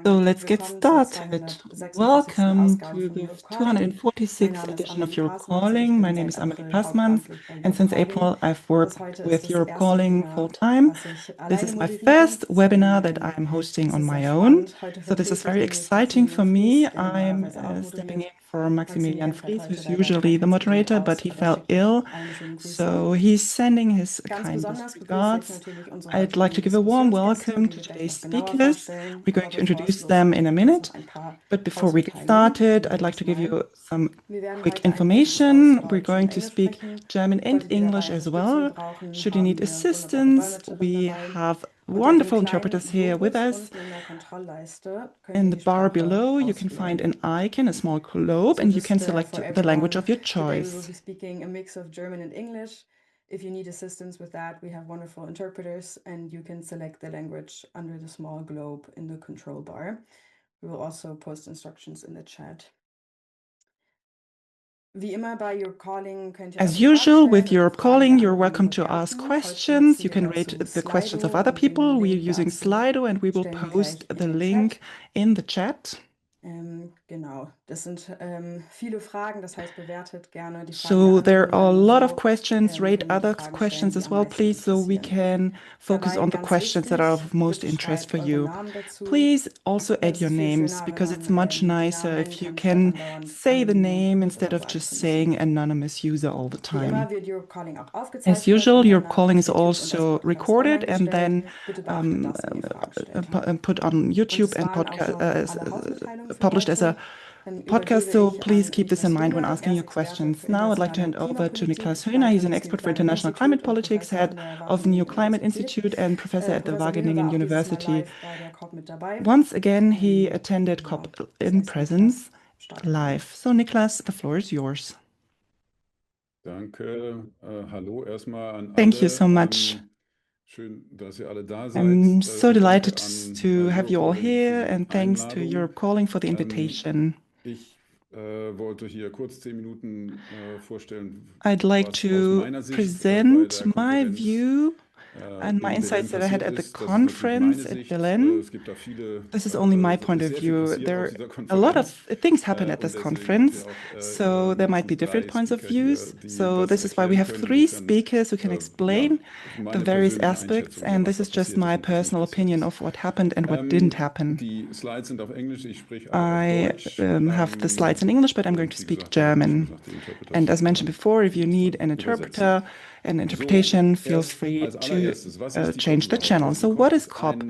So let's get started. Welcome to the 246th edition of Europe Calling. My name is Amelie Passmann, and since April, I've worked with Europe Calling full-time. This is my first webinar that I'm hosting on my own, so this is very exciting for me. I'm stepping in for Maximilian Fries, who's usually the moderator, but he fell ill, so he's sending his kindest regards. I'd like to give a warm welcome to today's speakers. We're going to introduce them in a minute, but before we get started, I'd like to give you some quick information. We're going to speak German and English as well. Should you need assistance, we have wonderful interpreters here with us. In the bar below, you can find an icon, a small globe, and you can select the language of your choice. We'll be speaking a mix of German and English. If you need assistance with that, we have wonderful interpreters, and you can select the language under the small globe in the control bar. We will also post instructions in the chat. As usual, with Europe Calling, you're welcome to ask questions. You can rate the questions of other people. We're using Slido, and we will post the link in the chat. So there are a lot of questions. Rate other questions as well, please, so we can focus on the questions that are of most interest for you. Please also add your names, because it's much nicer if you can say the name instead of just saying anonymous user all the time. As usual, your calling is also recorded and then put on YouTube and published as a podcast, so please keep this in mind when asking your questions. Now I'd like to hand over to Niklas Höhne. He's an expert for international climate politics, head of NewClimate Institute and professor at the Wageningen University. Once again, he attended COP in presence live. So Niklas, the floor is yours. Thank you so much. I'm so delighted to have you all here, and thanks to Europe Calling for the invitation. I'd like to present my view and my insights that I had at the conference at Belém. This is only my point of view. There are a lot of things happen at this conference, so there might be different points of views. So this is why we have 3 speakers who can explain the various aspects, and this is just my personal opinion of what happened and what didn't happen. I have the slides in English, but I'm going to speak German. And as mentioned before, if you need an interpreter, an interpretation, feel free to change the channel. So what is COP?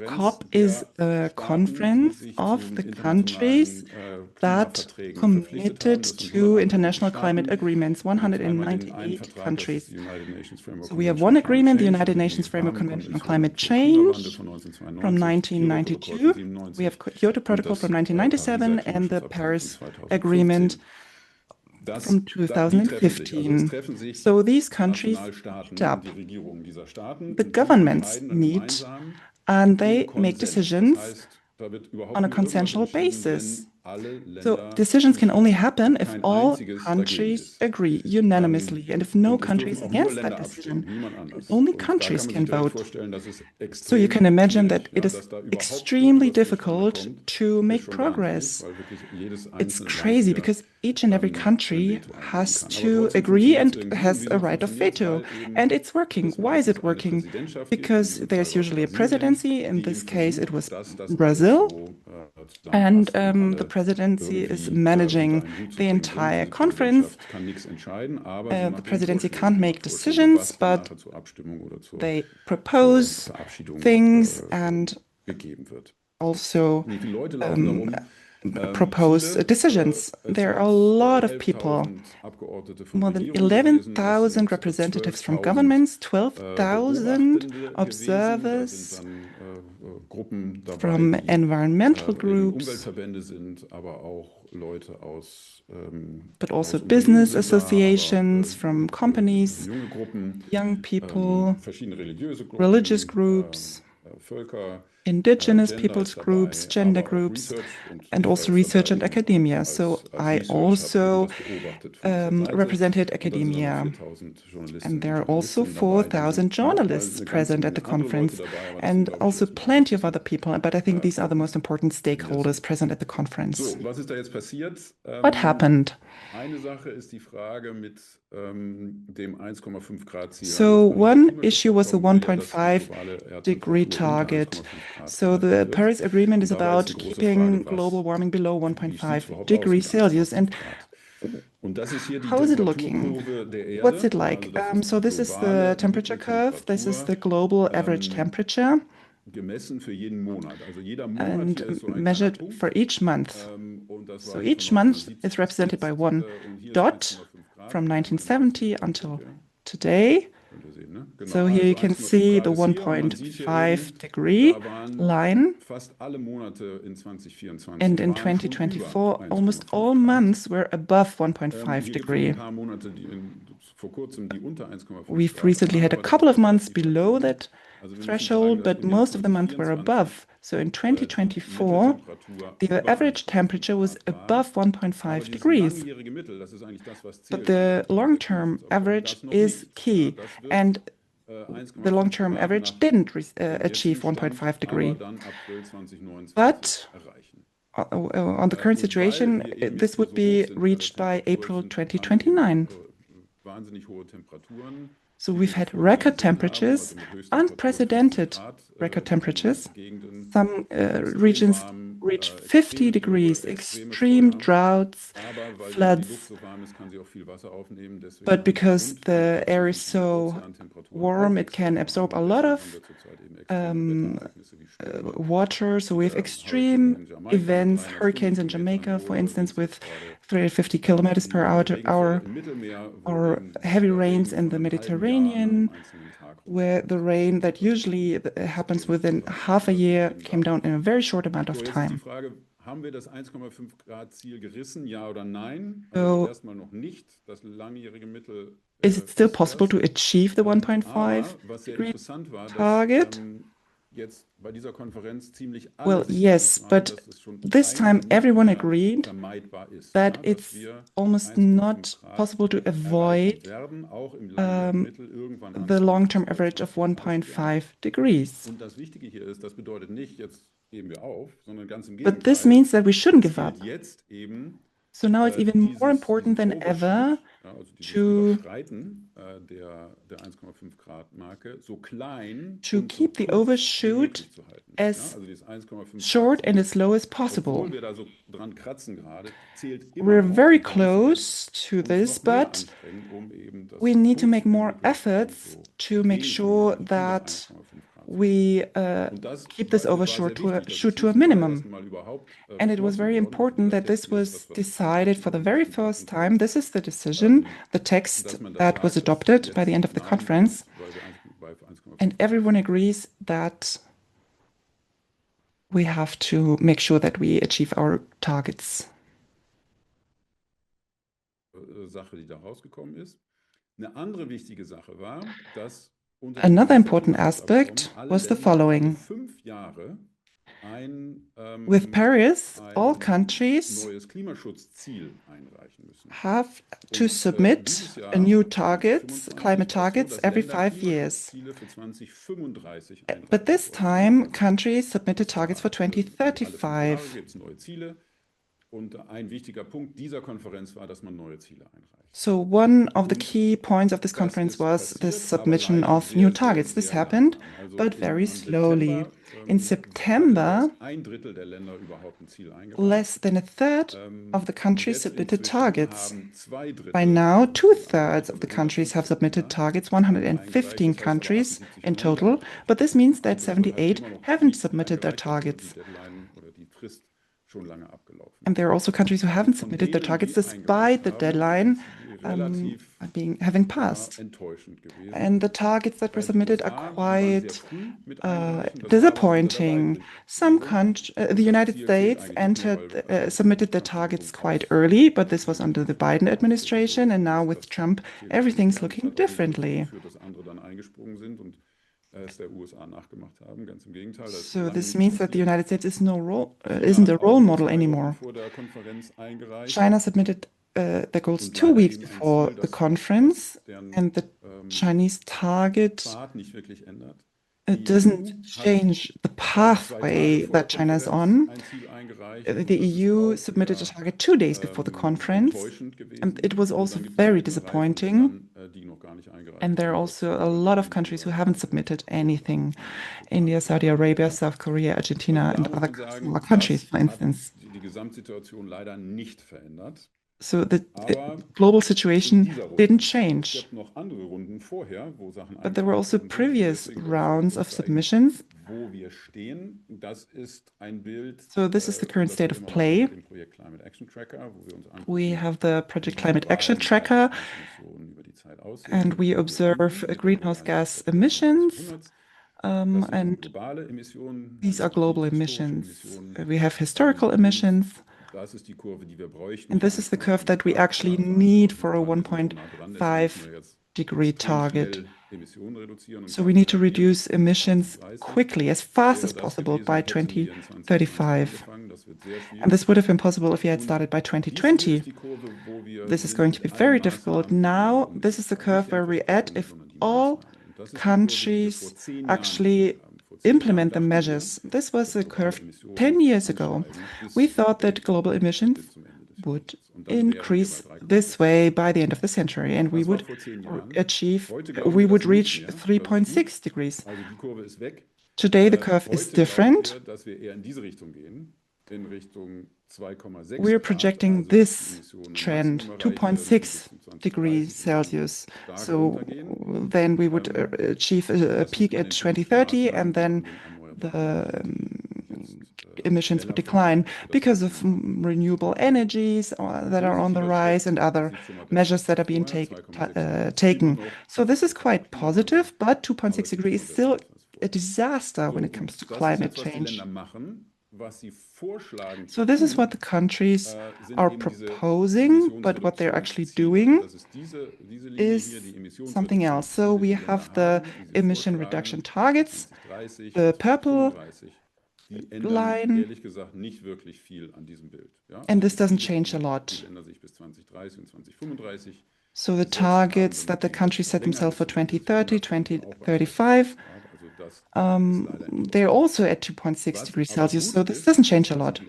COP is a conference of the countries that committed to international climate agreements, 198 countries. So we have one agreement, the United Nations Framework Convention on Climate Change from 1992. We have Kyoto Protocol from 1997 and the Paris Agreement from 2015. So these countries meet up, the governments meet, and they make decisions on a consensual basis. So decisions can only happen if all countries agree unanimously, and if no country is against that decision, only countries can vote. So you can imagine that it is extremely difficult to make progress. It's crazy because each and every country has to agree and has a right of veto, and it's working. Why is it working? Because there's usually a presidency. In this case, it was Brazil, and the presidency is managing the entire conference. The presidency can't make decisions, but they propose things and also propose decisions. There are a lot of people, more than 11,000 representatives from governments, 12,000 observers from environmental groups, but also business associations from companies, young people, religious groups, indigenous peoples groups, gender groups, and also research and academia. So I also represented academia. And there are also 4,000 journalists present at the conference, and also plenty of other people. But I think these are the most important stakeholders present at the conference. What happened? So one issue was the 1.5 degree target. So the Paris Agreement is about keeping global warming below 1.5 degrees Celsius. And how is it looking? What's it like? So this is the temperature curve. This is the global average temperature and measured for each month. So each month is represented by one dot from 1970 until today. So here you can see the 1.5 degree line. And in 2024, almost all months were above 1.5 degree. We've recently had a couple of months below that threshold, but most of the months were above. So in 2024, the average temperature was above 1.5 degrees. But the long-term average is key. And the long-term average didn't achieve 1.5 degree. But on the current situation, this would be reached by April 2029. So we've had record temperatures, unprecedented record temperatures. Some regions reach 50 degrees, extreme droughts, floods. But because the air is so warm, it can absorb a lot of water. So we have extreme events, hurricanes in Jamaica, for instance, with 350 kilometers per hour, or heavy rains in the Mediterranean, where the rain that usually happens within half a year came down in a very short amount of time. So, is it still possible to achieve the 1.5 degree target? Well, yes, but this time everyone agreed that it's almost not possible to avoid the long-term average of 1.5 degrees. But this means that we shouldn't give up. So now it's even more important than ever to keep the overshoot as short and as low as possible. We're very close to this, but we need to make more efforts to make sure that we keep this overshoot to a minimum. And it was very important that this was decided for the very first time. This is the decision, the text that was adopted by the end of the conference. And everyone agrees that we have to make sure that we achieve our targets. Another important aspect was the following. With Paris, all countries have to submit new targets, climate targets, every 5 years. But this time, countries submitted targets for 2035. So one of the key points of this conference was the submission of new targets. This happened, but very slowly. In September, less than a third of the countries submitted targets. By now, 2/3 of the countries have submitted targets, 115 countries in total, but this means that 78 haven't submitted their targets. And there are also countries who haven't submitted their targets despite the deadline having passed. And the targets that were submitted are quite disappointing. The United States submitted their targets quite early, but this was under the Biden administration, and now with Trump, everything's looking differently. So this means that the United States isn't a role model anymore. China submitted their goals 2 weeks before the conference, and the Chinese target doesn't change the pathway that China is on. The EU submitted a target 2 days before the conference, and it was also very disappointing. And there are also a lot of countries who haven't submitted anything. India, Saudi Arabia, South Korea, Argentina, and other smaller countries, for instance. So the global situation didn't change. But there were also previous rounds of submissions. So this is the current state of play. We have the Project Climate Action Tracker, and we observe greenhouse gas emissions. And these are global emissions. We have historical emissions. And this is the curve that we actually need for a 1.5-degree target. So we need to reduce emissions quickly, as fast as possible by 2035. And this would have been possible if we had started by 2020. This is going to be very difficult. Now, this is the curve where we're at if all countries actually implement the measures. This was a curve 10 years ago. We thought that global emissions would increase this way by the end of the century, and we would reach 3.6 degrees. Today, the curve is different. We're projecting this trend, 2.6 degrees Celsius. So then we would achieve a peak at 2030, and then the emissions would decline because of renewable energies that are on the rise and other measures that are being taken. So this is quite positive, but 2.6 degrees is still a disaster when it comes to climate change. So this is what the countries are proposing, but what they're actually doing is something else. So we have the emission reduction targets, the purple line, and this doesn't change a lot. So the targets that the countries set themselves for 2030, 2035, they're also at 2.6 degrees Celsius, so this doesn't change a lot.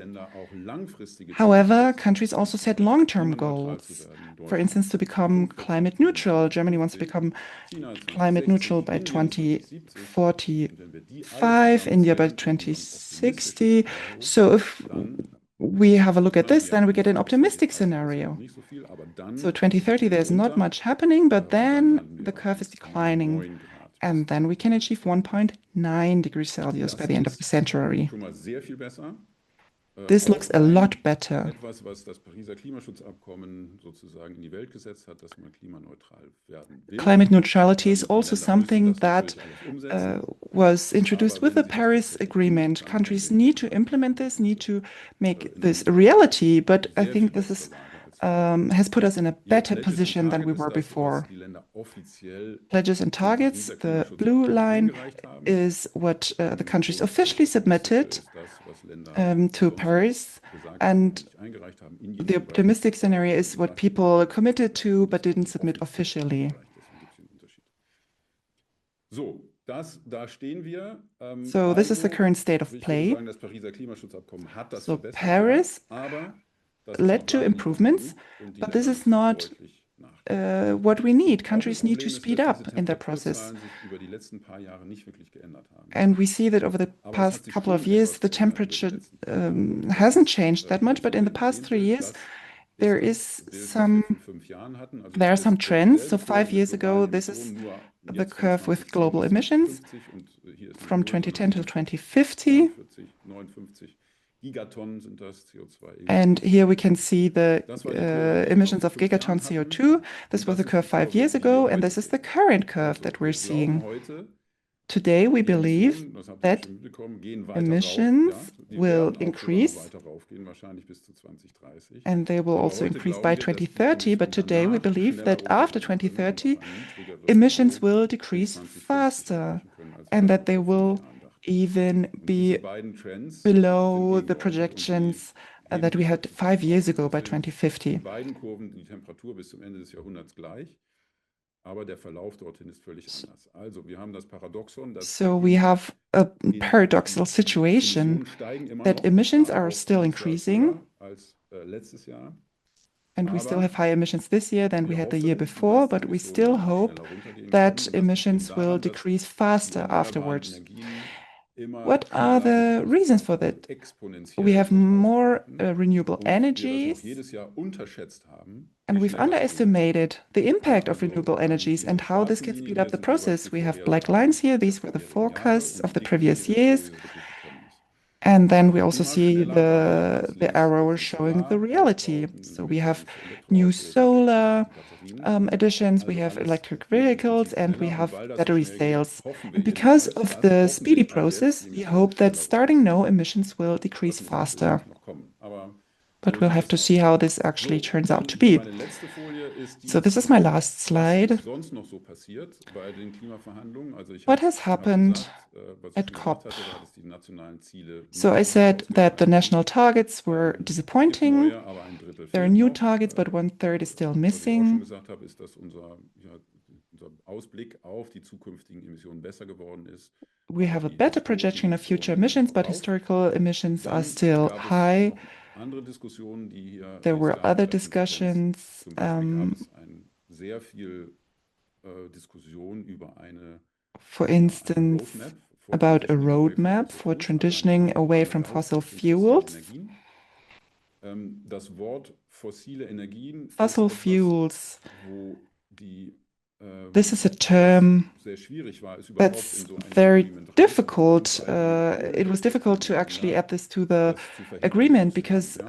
However, countries also set long-term goals, for instance, to become climate neutral. Germany wants to become climate neutral by 2045, India by 2060. So if we have a look at this, then we get an optimistic scenario. So 2030, there's not much happening, but then the curve is declining. And then we can achieve 1.9 degrees Celsius by the end of the century. This looks a lot better. Climate neutrality is also something that was introduced with the Paris Agreement. Countries need to implement this, need to make this a reality, but I think this is has put us in a better position than we were before. Pledges and targets, the blue line is what the countries officially submitted to Paris, and the optimistic scenario is what people committed to but didn't submit officially. So this is the current state of play. So Paris led to improvements, but this is not what we need. Countries need to speed up in their process. And we see that over the past couple of years, the temperature hasn't changed that much, but in the past 3 years, there are some trends. So 5 years ago, this is the curve with global emissions from 2010 to 2050. And here we can see the emissions of gigaton CO2. This was the curve 5 years ago, and this is the current curve that we're seeing Today, we believe that emissions will increase, and they will also increase by 2030. But today, we believe that after 2030, emissions will decrease faster, and that they will even be below the projections that we had 5 years ago by 2050. So we have a paradoxical situation that emissions are still increasing, and we still have higher emissions this year than we had the year before, but we still hope that emissions will decrease faster afterwards. What are the reasons for that? We have more renewable energies, and we've underestimated the impact of renewable energies and how this can speed up the process. We have black lines here. These were the forecasts of the previous years. And then we also see the arrow showing the reality. So we have new solar additions, we have electric vehicles, and we have battery sales. And because of the speedy process, we hope that starting now, emissions will decrease faster. But we'll have to see how this actually turns out to be. So this is my last slide. What has happened at COP? So I said that the national targets were disappointing. There are new targets, but 1/3 is still missing. We have a better projection of future emissions, but historical emissions are still high. There were other discussions for instance, about a roadmap for transitioning away from fossil fuels. Fossil fuels, this is a term that's very difficult. It was difficult to actually add this to the agreement because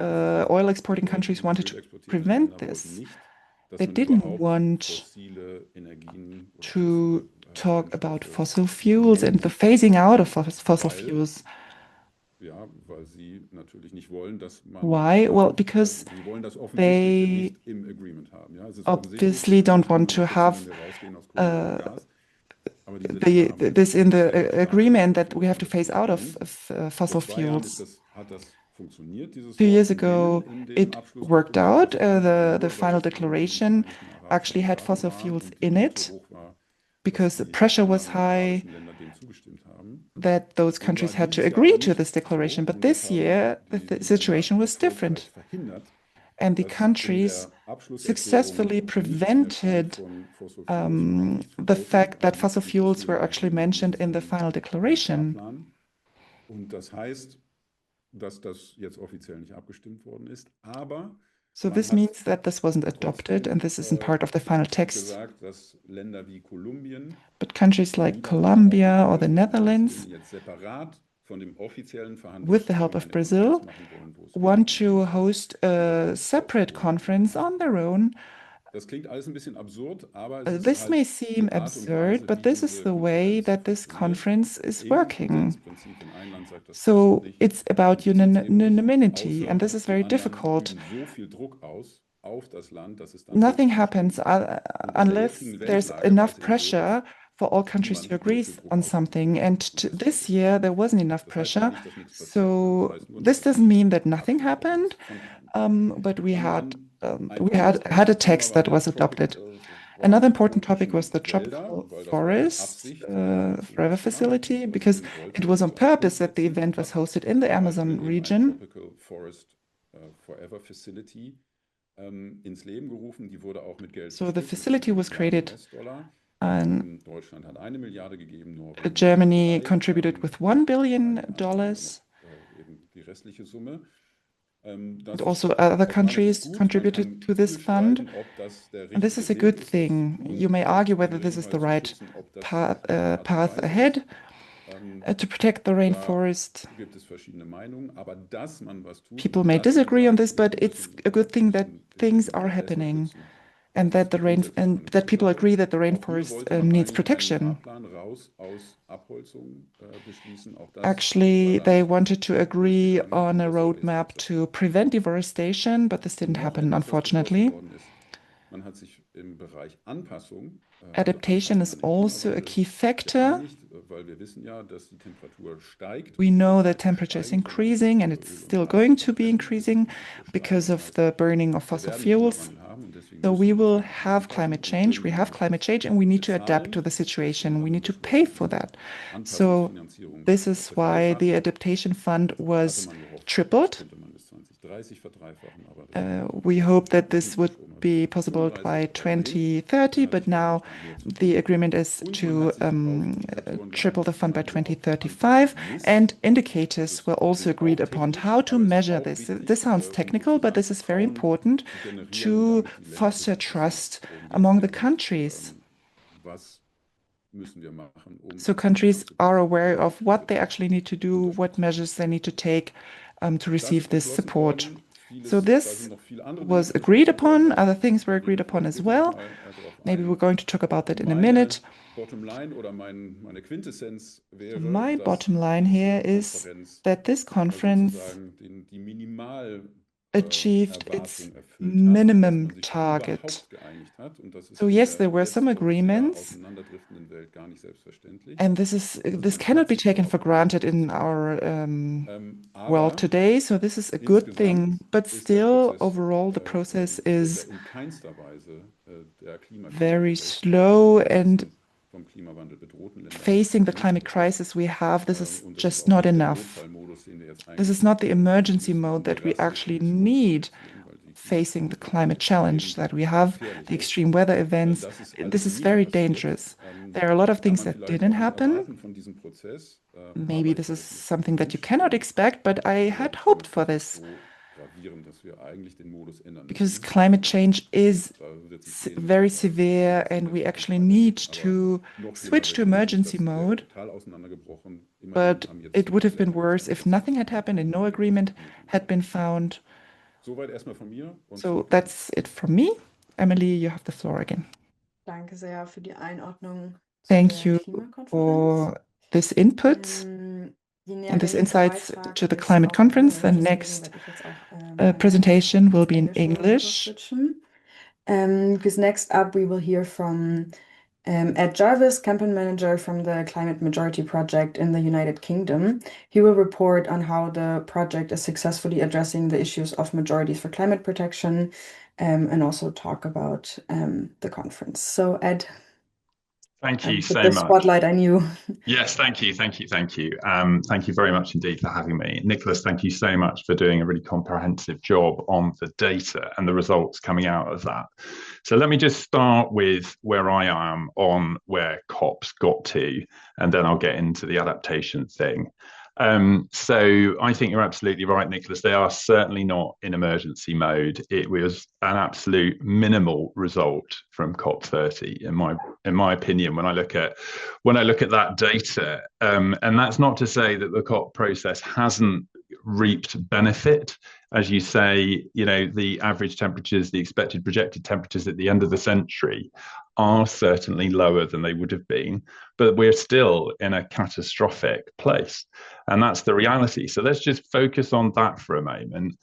oil exporting countries wanted to prevent this. They didn't want to talk about fossil fuels and the phasing out of fossil fuels. Why? Well, because they obviously don't want to have this in the agreement that we have to phase out of fossil fuels. 2 years ago, it worked out. The final declaration actually had fossil fuels in it because the pressure was high that those countries had to agree to this declaration. But this year, the situation was different. And the countries successfully prevented the fact that fossil fuels were actually mentioned in the final declaration. So this means that this wasn't adopted and this isn't part of the final text. But countries like Colombia or the Netherlands, with the help of Brazil, want to host a separate conference on their own. This may seem absurd, but this is the way that this conference is working. So it's about unanimity, and this is very difficult. Nothing happens unless there's enough pressure for all countries to agree on something. And this year, there wasn't enough pressure. So this doesn't mean that nothing happened, but we had a text that was adopted. Another important topic was the tropical forest forever facility, because it was on purpose that the event was hosted in the Amazon region. So the facility was created, and Germany contributed with $1 billion. And also other countries contributed to this fund. And this is a good thing. You may argue whether this is the right path ahead to protect the rainforest. People may disagree on this, but it's a good thing that things are happening. and that people agree that the rainforest needs protection. Actually, they wanted to agree on a roadmap to prevent deforestation, but this didn't happen, unfortunately. Adaptation is also a key factor. We know that temperature is increasing, and it's still going to be increasing because of the burning of fossil fuels. So we will have climate change. We have climate change, and we need to adapt to the situation. We need to pay for that. So this is why the adaptation fund was tripled. We hope that this would be possible by 2030, but now the agreement is to triple the fund by 2035, and indicators were also agreed upon how to measure this. This sounds technical, but this is very important to foster trust among the countries. So countries are aware of what they actually need to do, what measures they need to take to receive this support. So this was agreed upon. Other things were agreed upon as well. Maybe we're going to talk about that in a minute. My bottom line here is that this conference achieved its minimum target. So yes, there were some agreements, and this cannot be taken for granted in our world today. So this is a good thing, but still, overall, the process is very slow, and facing the climate crisis we have, this is just not enough. This is not the emergency mode that we actually need facing the climate challenge that we have, the extreme weather events. This is very dangerous. There are a lot of things that didn't happen. Maybe this is something that you cannot expect, but I had hoped for this. Because climate change is very severe, and we actually need to switch to emergency mode. But it would have been worse if nothing had happened and no agreement had been found. So that's it from me. Emily, you have the floor again. Danke sehr für die Einordnung Thank you for this input and this insights to the climate conference. The next presentation will be in English. Because next up we will hear from Ed Jarvis, campaign manager from the Climate Majority Project in the United Kingdom. He will report on how the project is successfully addressing the issues of majorities for climate protection, and also talk about the conference. So Ed, thank you so the much. Spotlight on you. Yes, thank you. Thank you very much indeed for having me. Niklas, thank you so much for doing a really comprehensive job on the data and the results coming out of that. So let me just start with where I am on where COP's got to, and then I'll get into the adaptation thing. So I think you're absolutely right, Niklas. They are certainly not in emergency mode. It was an absolute minimal result from COP30, in my opinion, when I look at that data. And that's not to say that the COP process hasn't reaped benefit. As you say, the average temperatures, the expected projected temperatures at the end of the century are certainly lower than they would have been, but we're still in a catastrophic place. And that's the reality. So let's just focus on that for a moment.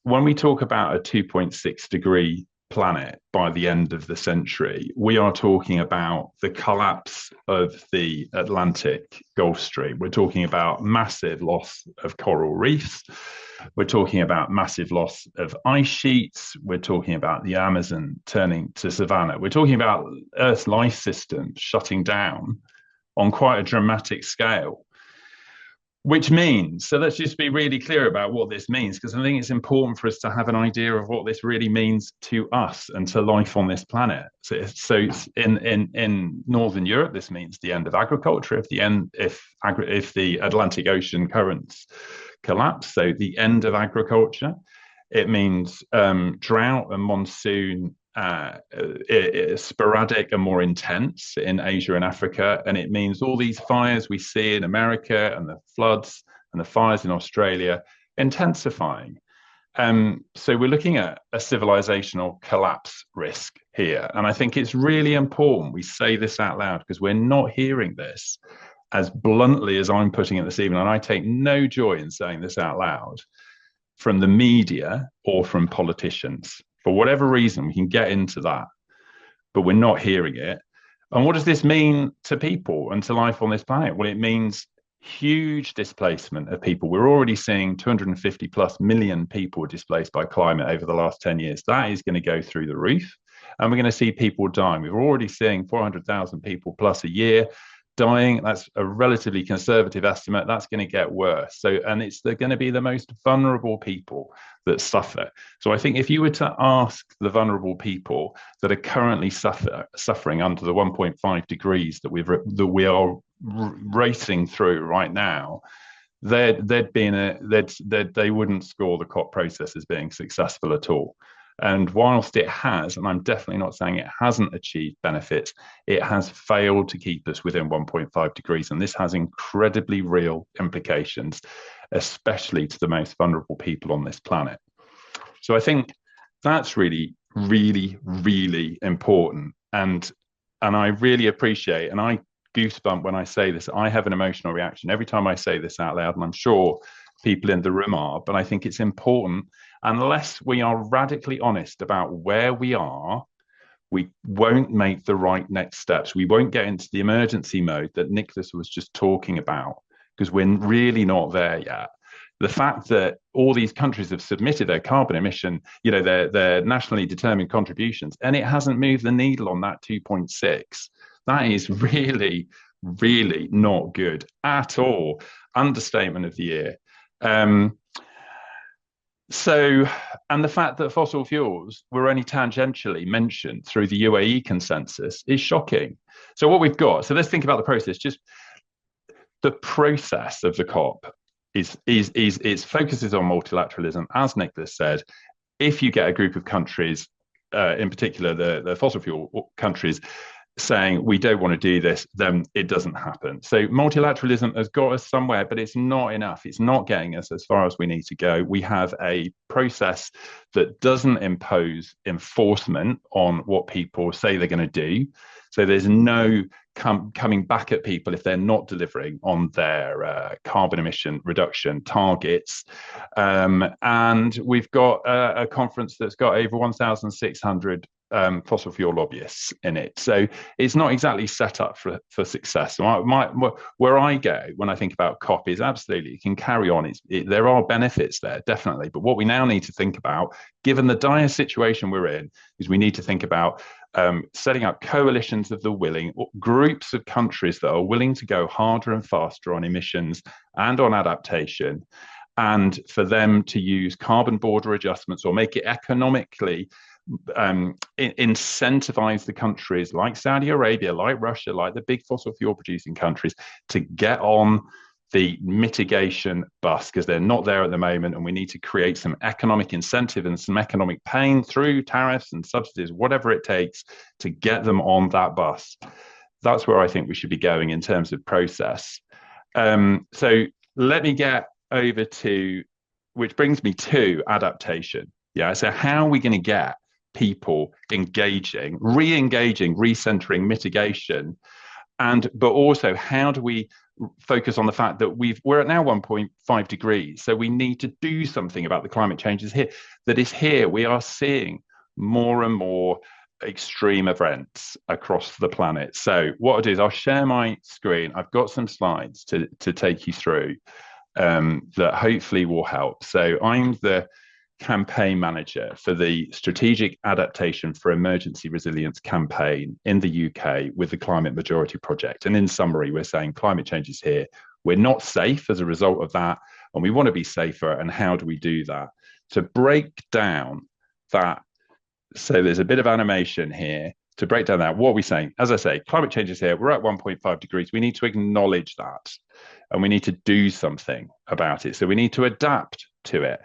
When we talk about a 2.6 degree planet by the end of the century, we are talking about the collapse of the Atlantic Gulf Stream. We're talking about massive loss of coral reefs. We're talking about massive loss of ice sheets. We're talking about the Amazon turning to savanna. We're talking about Earth's life system shutting down on quite a dramatic scale. Which means, so let's just be really clear about what this means, because I think it's important for us to have an idea of what this really means to us and to life on this planet. So in Northern Europe, this means the end of agriculture if the Atlantic Ocean currents collapse, so the end of agriculture. It means drought and monsoon sporadic and more intense in Asia and Africa, and it means all these fires we see in America and the floods and the fires in Australia intensifying. So we're looking at a civilizational collapse risk here. And I think it's really important we say this out loud, because we're not hearing this as bluntly as I'm putting it this evening. And I take no joy in saying this out loud from the media or from politicians. For whatever reason, we can get into that, but we're not hearing it. And what does this mean to people and to life on this planet? Well, it means huge displacement of people. We're already seeing 250 plus million people displaced by climate over the last 10 years. That is going to go through the roof, and we're going to see people dying. We're already seeing 400,000 people plus a year dying. That's a relatively conservative estimate. That's going to get worse. So, and they're going to be the most vulnerable people that suffer. So I think if you were to ask the vulnerable people that are currently suffering under the 1.5 degrees that we are racing through right now, they wouldn't score the COP process as being successful at all. And whilst it has, and I'm definitely not saying it hasn't achieved benefits, it has failed to keep us within 1.5 degrees. And this has incredibly real implications, especially to the most vulnerable people on this planet. So I think that's really, really, really important. And I really appreciate, and I goosebump when I say this, I have an emotional reaction every time I say this out loud, and I'm sure people in the room are, but I think it's important. Unless we are radically honest about where we are, we won't make the right next steps. We won't get into the emergency mode that Niklas was just talking about, because we're really not there yet. The fact that all these countries have submitted their carbon emission, their nationally determined contributions, and it hasn't moved the needle on that 2.6, that is really, really not good at all. Understatement of the year. And the fact that fossil fuels were only tangentially mentioned through the UAE consensus is shocking. So what we've got, so let's think about the process. Just the process of the COP is focuses on multilateralism. As Niklas said, if you get a group of countries, in particular the fossil fuel countries, saying we don't want to do this, then it doesn't happen. So multilateralism has got us somewhere, but it's not enough. It's not getting us as far as we need to go. We have a process that doesn't impose enforcement on what people say they're going to do. So there's no coming back at people if they're not delivering on their carbon emission reduction targets. And we've got a conference that's got over 1,600 fossil fuel lobbyists in it. So it's not exactly set up for success. So where I go when I think about COP is absolutely, it can carry on. There are benefits there, definitely. But what we now need to think about, given the dire situation we're in, is we need to think about setting up coalitions of the willing, groups of countries that are willing to go harder and faster on emissions and on adaptation, and for them to use carbon border adjustments or make it economically incentivize the countries like Saudi Arabia, like Russia, like the big fossil fuel producing countries to get on the mitigation bus, because they're not there at the moment, and we need to create some economic incentive and some economic pain through tariffs and subsidies, whatever it takes to get them on that bus. That's where I think we should be going in terms of process. So let me get over to, which brings me to adaptation. Yeah, so how are we going to get people engaging, re-engaging, recentering mitigation, but also how do we focus on the fact that we're at now 1.5 degrees, so we need to do something about the climate changes that is here. We are seeing more and more extreme events across the planet. So what I'll do is I'll share my screen. I've got some slides to take you through that hopefully will help. So I'm the campaign manager for the Strategic Adaptation for Emergency Resilience campaign in the UK with the Climate Majority Project. And in summary, we're saying climate change is here. We're not safe as a result of that, and we want to be safer. And how do we do that? To break down that, so there's a bit of animation here to break down that. What are we saying? As I say, climate change is here. We're at 1.5 degrees. We need to acknowledge that, and we need to do something about it. So we need to adapt to it.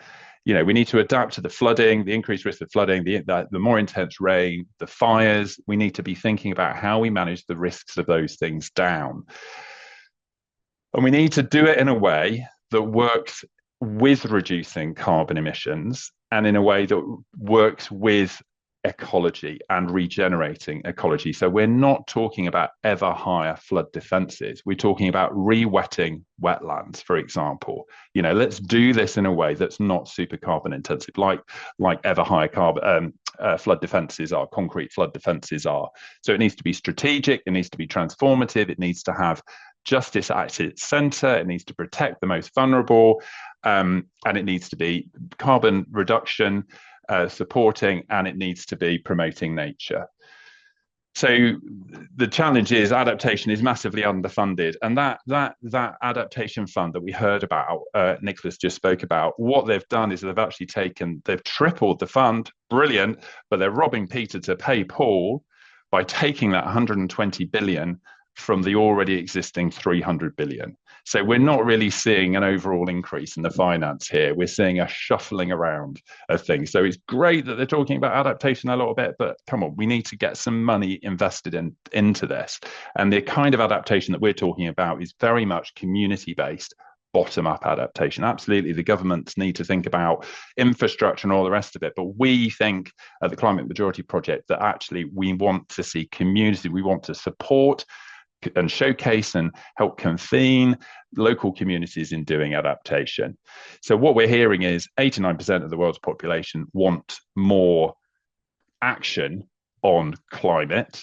We need to adapt to the flooding, the increased risk of flooding, the more intense rain, the fires. We need to be thinking about how we manage the risks of those things down. And we need to do it in a way that works with reducing carbon emissions and in a way that works with ecology and regenerating ecology. So we're not talking about ever higher flood defenses. We're talking about re-wetting wetlands, for example. You know, let's do this in a way that's not super carbon intensive, like ever higher carbon flood defenses are, concrete flood defenses are. So it needs to be strategic, it needs to be transformative, it needs to have justice at its center, it needs to protect the most vulnerable, and it needs to be carbon reduction supporting, and it needs to be promoting nature. So the challenge is adaptation is massively underfunded, and that adaptation fund that we heard about, Niklas just spoke about, what they've done is they've tripled the fund, brilliant, but they're robbing Peter to pay Paul by taking that 120 billion from the already existing 300 billion. So we're not really seeing an overall increase in the finance here. We're seeing a shuffling around of things. So it's great that they're talking about adaptation a little bit, but come on, we need to get some money invested into this. And the kind of adaptation that we're talking about is very much community-based, bottom-up adaptation. Absolutely, the governments need to think about infrastructure and all the rest of it, but we think at the Climate Majority Project that actually we want to see community, we want to support and showcase and help convene local communities in doing adaptation. So what we're hearing is 89% of the world's population want more action on climate,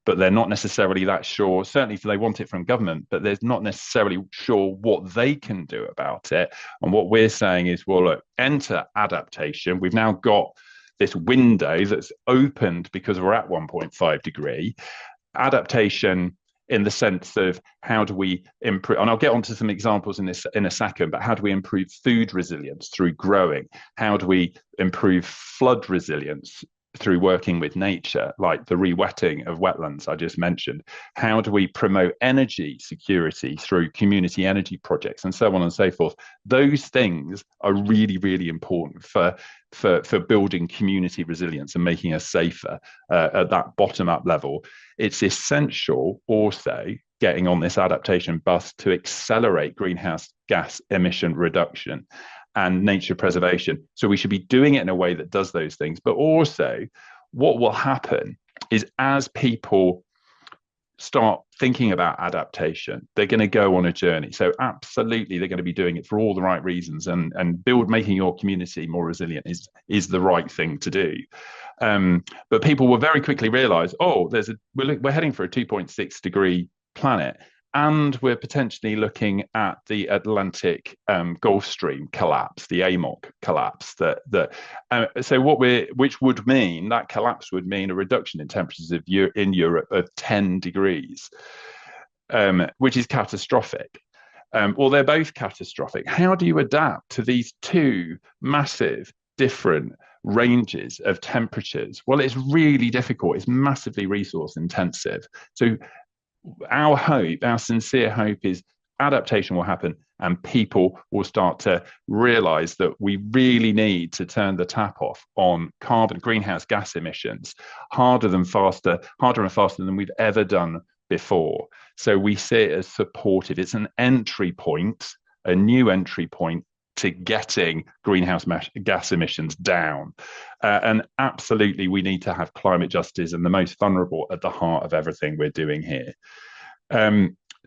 but they're not necessarily that sure. Certainly they want it from government, but they're not necessarily sure what they can do about it. And what we're saying is, well, look, enter adaptation. We've now got this window that's opened because we're at 1.5 degree. Adaptation in the sense of how do we improve, and I'll get onto some examples in this in a second, but how do we improve food resilience through growing? How do we improve flood resilience through working with nature, like the re-wetting of wetlands I just mentioned? How do we promote energy security through community energy projects, and so on and so forth? Those things are really, really important for building community resilience and making us safer at that bottom-up level. It's essential also getting on this adaptation bus to accelerate greenhouse gas emission reduction and nature preservation. So we should be doing it in a way that does those things. But also what will happen is as people start thinking about adaptation, they're going to go on a journey. So absolutely, they're going to be doing it for all the right reasons, and making your community more resilient is the right thing to do. But people will very quickly realize, oh, we're heading for a 2.6 degree planet, and we're potentially looking at the Atlantic Gulf Stream collapse, the AMOC collapse. Which would mean that collapse would mean a reduction in temperatures in Europe of 10 degrees, which is catastrophic. Well, they're both catastrophic. How do you adapt to these two massive different ranges of temperatures? Well, it's really difficult. It's massively resource intensive. So our sincere hope is adaptation will happen and people will start to realize that we really need to turn the tap off on greenhouse gas emissions harder and faster than we've ever done before. So we see it as supportive. It's an entry point, a new entry point to getting greenhouse gas emissions down. And absolutely, we need to have climate justice and the most vulnerable at the heart of everything we're doing here.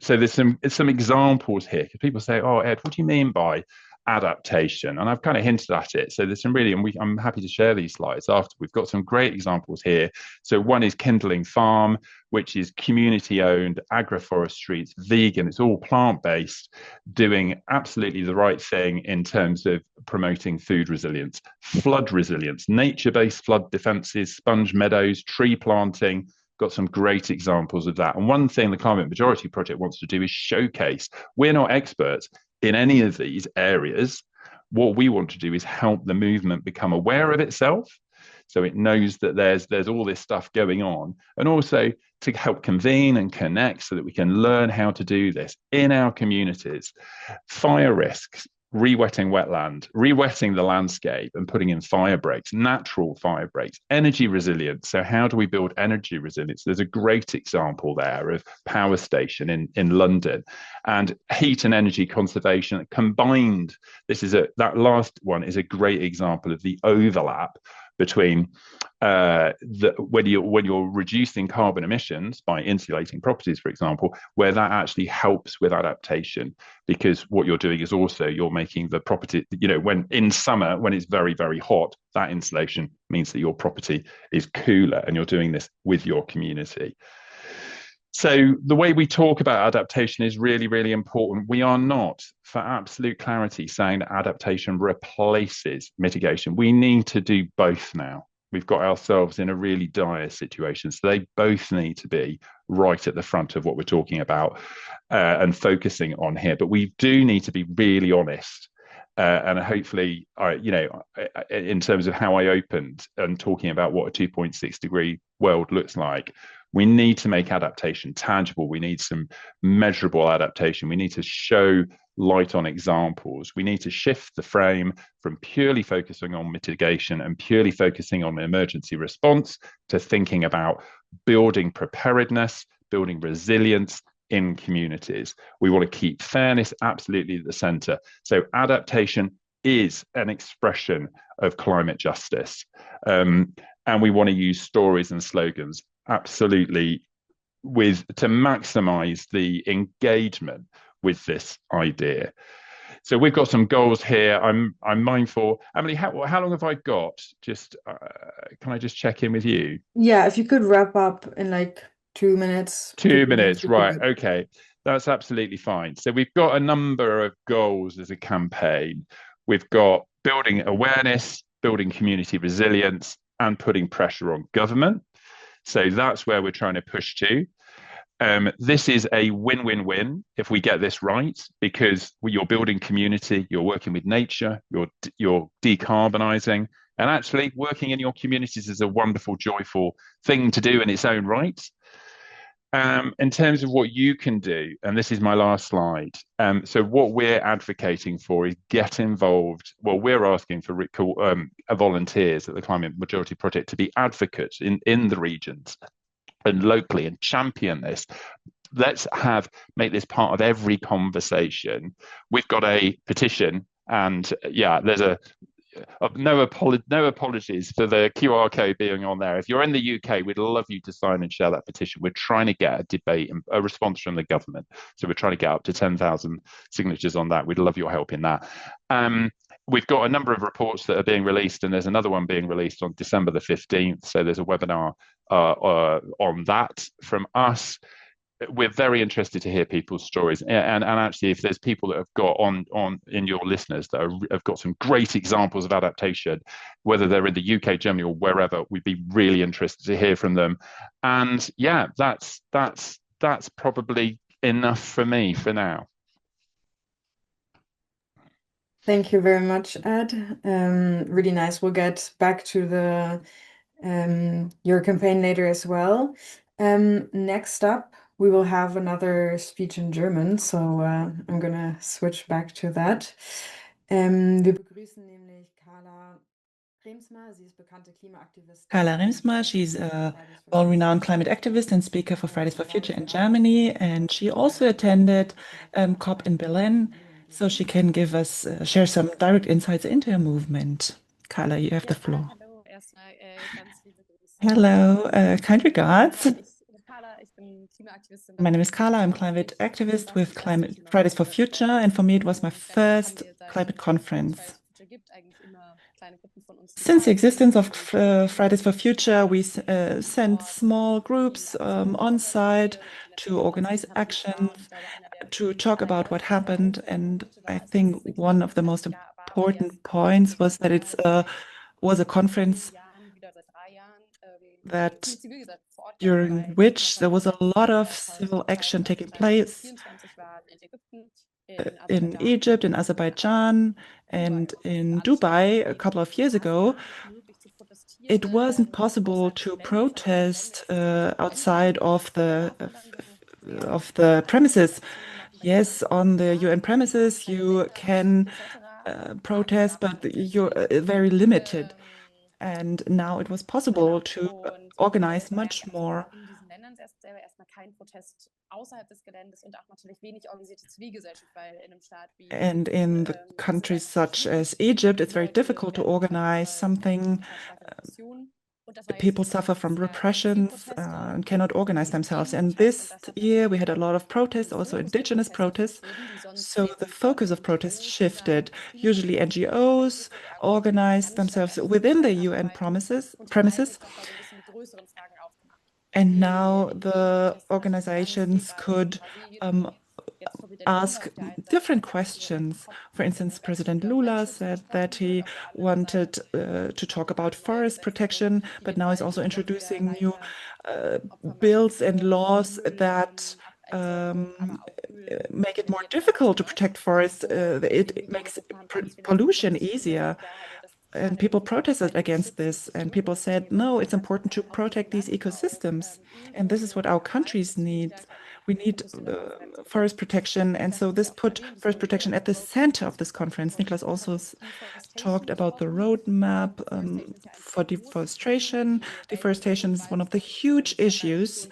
So there's some examples here, because people say, oh, Ed, what do you mean by adaptation? And I've kind of hinted at it. So there's some really, and I'm happy to share these slides after. We've got some great examples here. So one is Kindling Farm, which is community-owned agroforestry. It's vegan, it's all plant-based, doing absolutely the right thing in terms of promoting food resilience, flood resilience, nature-based flood defenses, sponge meadows, tree planting. Got some great examples of that. And one thing the Climate Majority Project wants to do is showcase. We're not experts in any of these areas. What we want to do is help the movement become aware of itself, so it knows that there's all this stuff going on, and also to help convene and connect so that we can learn how to do this in our communities. Fire risks, re-wetting wetland, re-wetting the landscape and putting in fire breaks, natural fire breaks, energy resilience. So how do we build energy resilience? There's a great example there of power station in London, and heat and energy conservation combined. That last one is a great example of the overlap between when you're reducing carbon emissions by insulating properties, for example, where that actually helps with adaptation, because what you're doing is also you're making the property, when in summer, when it's very, very hot, that insulation means that your property is cooler, and you're doing this with your community. So the way we talk about adaptation is really, really important. We are not, for absolute clarity, saying that adaptation replaces mitigation. We need to do both now. We've got ourselves in a really dire situation. So they both need to be right at the front of what we're talking about and focusing on here. But we do need to be really honest. And hopefully, in terms of how I opened and talking about what a 2.6 degree world looks like, we need to make adaptation tangible. We need some measurable adaptation. We need to show light on examples. We need to shift the frame from purely focusing on mitigation and purely focusing on emergency response to thinking about building preparedness, building resilience in communities. We want to keep fairness absolutely at the center. So adaptation is an expression of climate justice. And we want to use stories and slogans absolutely to maximize the engagement with this idea. So we've got some goals here. I'm mindful. Emily, how long have I got? Just can I just check in with you? Yeah, if you could wrap up in like 2 minutes. 2 minutes, right? Okay, that's absolutely fine. So we've got a number of goals as a campaign. We've got building awareness, building community resilience, and putting pressure on government. So that's where we're trying to push to. This is a win-win-win if we get this right, because you're building community, you're working with nature, you're decarbonizing, and actually working in your communities is a wonderful, joyful thing to do in its own right. In terms of what you can do, and this is my last slide. So what we're advocating for is get involved. Well, we're asking for volunteers at the Climate Majority Project to be advocates in the regions and locally and champion this. Let's make this part of every conversation. We've got a petition, and yeah, there's no apologies for the QR code being on there. If you're in the UK, we'd love you to sign and share that petition. We're trying to get a debate and a response from the government. So we're trying to get up to 10,000 signatures on that. We'd love your help in that. We've got a number of reports that are being released, and there's another one being released on December the 15th. So there's a webinar on that from us. We're very interested to hear people's stories, and actually, if there's people that have got on in your listeners that have got some great examples of adaptation, whether they're in the UK, Germany, or wherever, we'd be really interested to hear from them. And yeah, that's probably enough for me for now. Thank you very much, Ed. Really nice. We'll get back to your campaign later as well. Next up, we will have another speech in German, so I'm gonna switch back to that. Wir begrüßen nämlich Carla Reemtsma. Sie ist bekannte Klimaaktivistin. Carla Reemtsma, she's a well-renowned climate activist and speaker for Fridays for Future in Germany, and she also attended COP in Belém, so she can give us share some direct insights into her movement. Carla, you have the floor. Hello, kind regards. My name is Carla. I'm a climate activist with Fridays for Future, and for me it was my first climate conference. Since the existence of Fridays for Future, we sent small groups on site to organize actions, to talk about what happened, and I think one of the most important points was that it was a conference that during which there was a lot of civil action taking place in Egypt, in Azerbaijan, and in Dubai a couple of years ago. It wasn't possible to protest outside of the premises Yes, on the UN premises, you can protest, but you're very limited. And now it was possible to organize much more. And in the countries such as Egypt, it's very difficult to organize something. People suffer from repressions and cannot organize themselves. And this year we had a lot of protests, also indigenous protests. So the focus of protests shifted. Usually NGOs organized themselves within the UN premises. And now the organizations could ask different questions. For instance, President Lula said that he wanted to talk about forest protection, but now he's also introducing new bills and laws that make it more difficult to protect forests. It makes pollution easier. And people protested against this, and people said, no, it's important to protect these ecosystems. And this is what our countries need. We need forest protection. And so this put forest protection at the center of this conference. Niklas also talked about the roadmap for deforestation. Deforestation is one of the huge issues.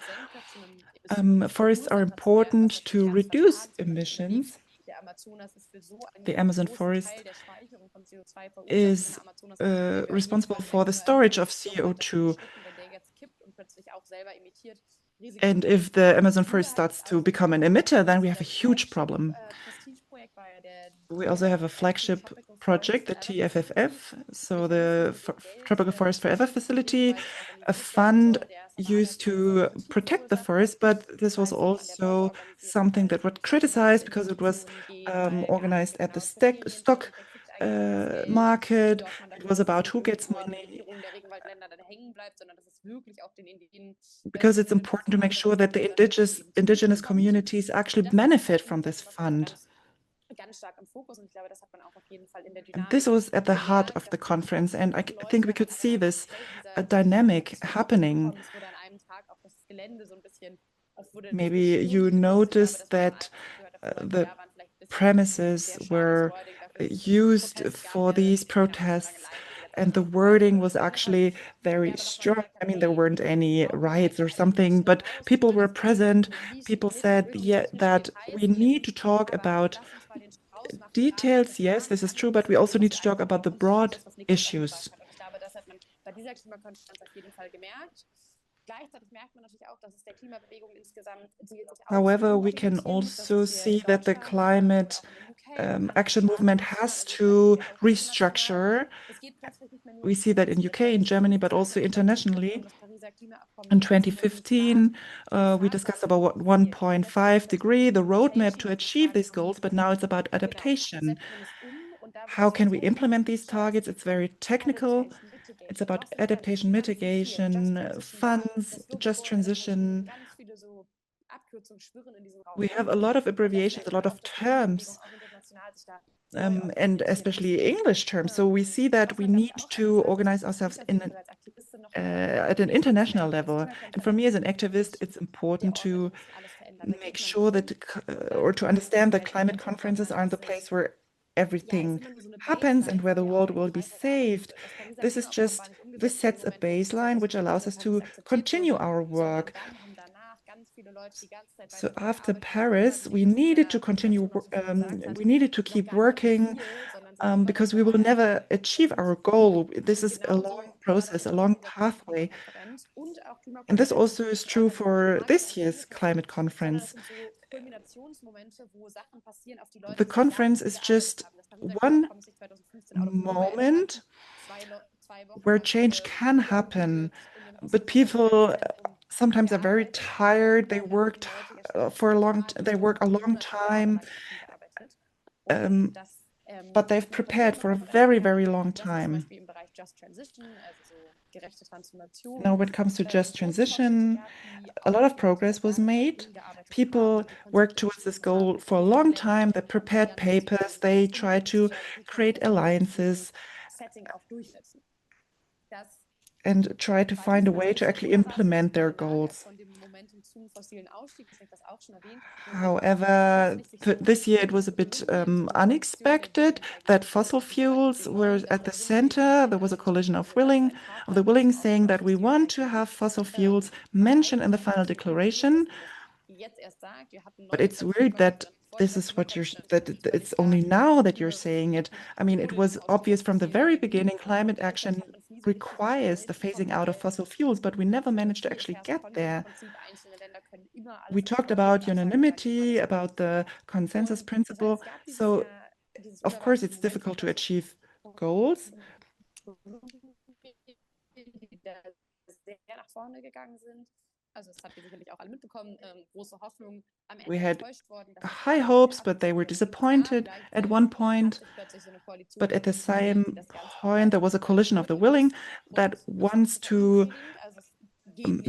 Forests are important to reduce emissions. The Amazon forest is responsible for the storage of CO2. And if the Amazon forest starts to become an emitter, then we have a huge problem. We also have a flagship project, the TFFF, so the Tropical Forest Forever Facility, a fund used to protect the forest, but this was also something that was criticized because it was organized at the stock market. It was about who gets money. Because it's important to make sure that the indigenous communities actually benefit from this fund. And this was at the heart of the conference, and I think we could see this dynamic happening. Maybe you noticed that the premises were used for these protests, and the wording was actually very strong. I mean, there weren't any riots or something, but people were present. People said, yeah, that we need to talk about details. Yes, this is true, but we also need to talk about the broad issues. However, we can also see that the climate action movement has to restructure. We see that in UK, in Germany, but also internationally. In 2015, we discussed about 1.5 degree, the roadmap to achieve these goals, but now it's about adaptation. How can we implement these targets? It's very technical. It's about adaptation, mitigation, funds, just transition. We have a lot of abbreviations, a lot of terms, and especially English terms. So we see that we need to organize ourselves at an international level. And for me as an activist, it's important to make sure that, or to understand that climate conferences aren't the place where everything happens and where the world will be saved. This sets a baseline which allows us to continue our work. So after Paris, we needed to continue, we needed to keep working because we will never achieve our goal. This is a long process, a long pathway. And this also is true for this year's climate conference. The conference is just one moment where change can happen, but people sometimes are very tired. They worked they work a long time, but they've prepared for a very, very long time. Now, when it comes to just transition, a lot of progress was made. People worked towards this goal for a long time. They prepared papers. They tried to create alliances and try to find a way to actually implement their goals. However, this year it was a bit unexpected that fossil fuels were at the center. There was a collision of the willing, saying that we want to have fossil fuels mentioned in the final declaration. But it's weird that this is what that it's only now that you're saying it. I mean, it was obvious from the very beginning, climate action requires the phasing out of fossil fuels, but we never managed to actually get there. We talked about unanimity, about the consensus principle. So, of course, it's difficult to achieve goals. We had high hopes, but they were disappointed at one point. But at the same point, there was a coalition of the willing that wants to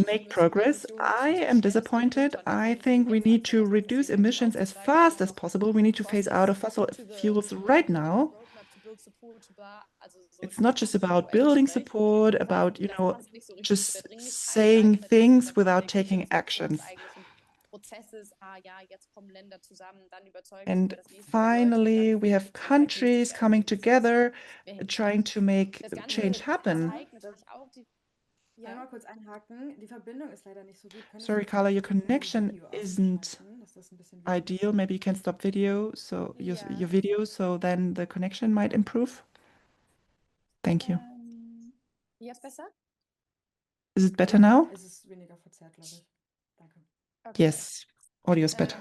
make progress. I am disappointed. I think we need to reduce emissions as fast as possible. We need to phase out of fossil fuels right now. It's not just about building support, about, just saying things without taking actions. And finally, we have countries coming together, trying to make change happen. Sorry, Carla, your connection isn't ideal. Maybe you can stop video, so your video, so then the connection might improve. Thank you. Is it better now? Yes, audio is better.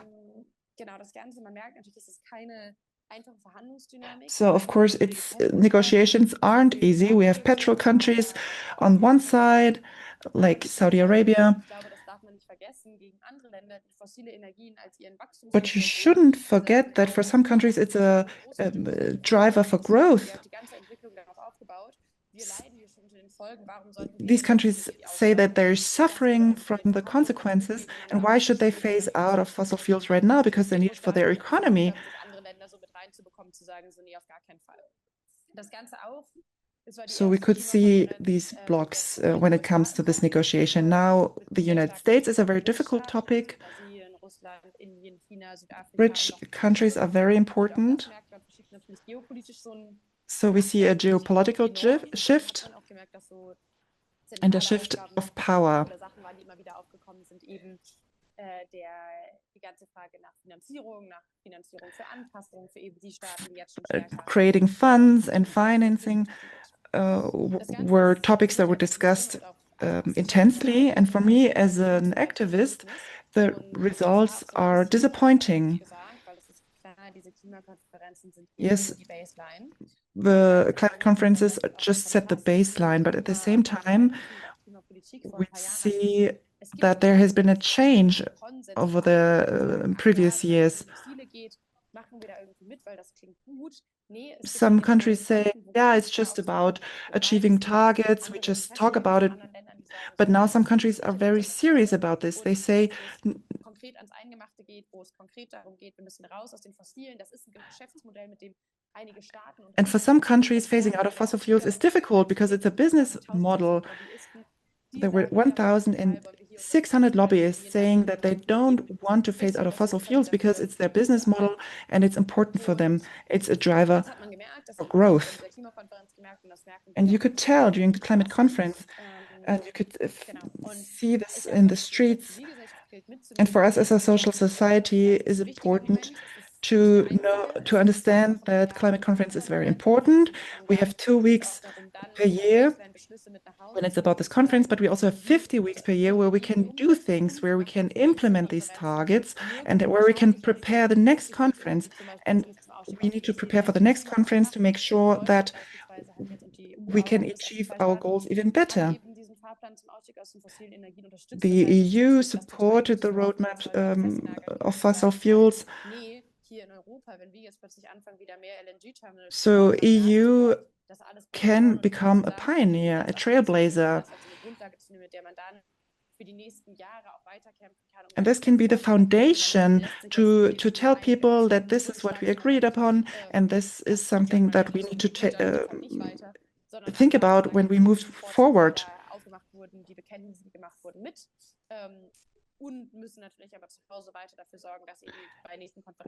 So, of course, negotiations aren't easy. We have petrol countries on one side, like Saudi Arabia. But you shouldn't forget that for some countries, it's a driver for growth. These countries say that they're suffering from the consequences, and why should they phase out of fossil fuels right now? Because they need it for their economy. So we could see these blocks when it comes to this negotiation. Now, the United States is a very difficult topic. Rich countries are very important. So we see a geopolitical shift and a shift of power. Creating funds and financing were topics that were discussed intensely. And for me, as an activist, the results are disappointing. Yes, the climate conferences just set the baseline, but at the same time, we see that there has been a change over the previous years. Some countries say, yeah, it's just about achieving targets, we just talk about it. But now some countries are very serious about this. They say, and for some countries, phasing out of fossil fuels is difficult because it's a business model. There were 1,600 lobbyists saying that they don't want to phase out of fossil fuels because it's their business model and it's important for them. It's a driver for growth. And you could tell during the climate conference, and you could see this in the streets. And for us as a social society, it is important to understand that climate conference is very important. We have 2 weeks per year when it's about this conference, but we also have 50 weeks per year where we can do things, where we can implement these targets, and where we can prepare the next conference. And we need to prepare for the next conference to make sure that we can achieve our goals even better. The EU supported the roadmap of fossil fuels. So EU can become a pioneer, a trailblazer. And this can be the foundation to tell people that this is what we agreed upon, and this is something that we need to think about when we move forward. We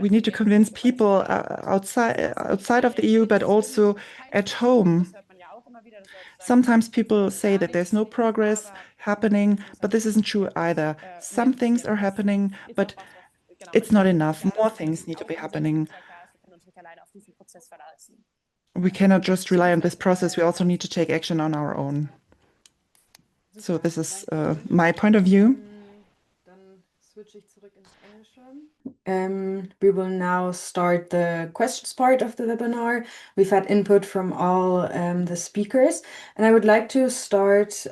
need to convince people outside of the EU, but also at home. Sometimes people say that there's no progress happening, but this isn't true either. Some things are happening, but it's not enough. More things need to be happening. We cannot just rely on this process. We also need to take action on our own. So this is my point of view. We will now start the questions part of the webinar. We've had input from all the speakers, and I would like to start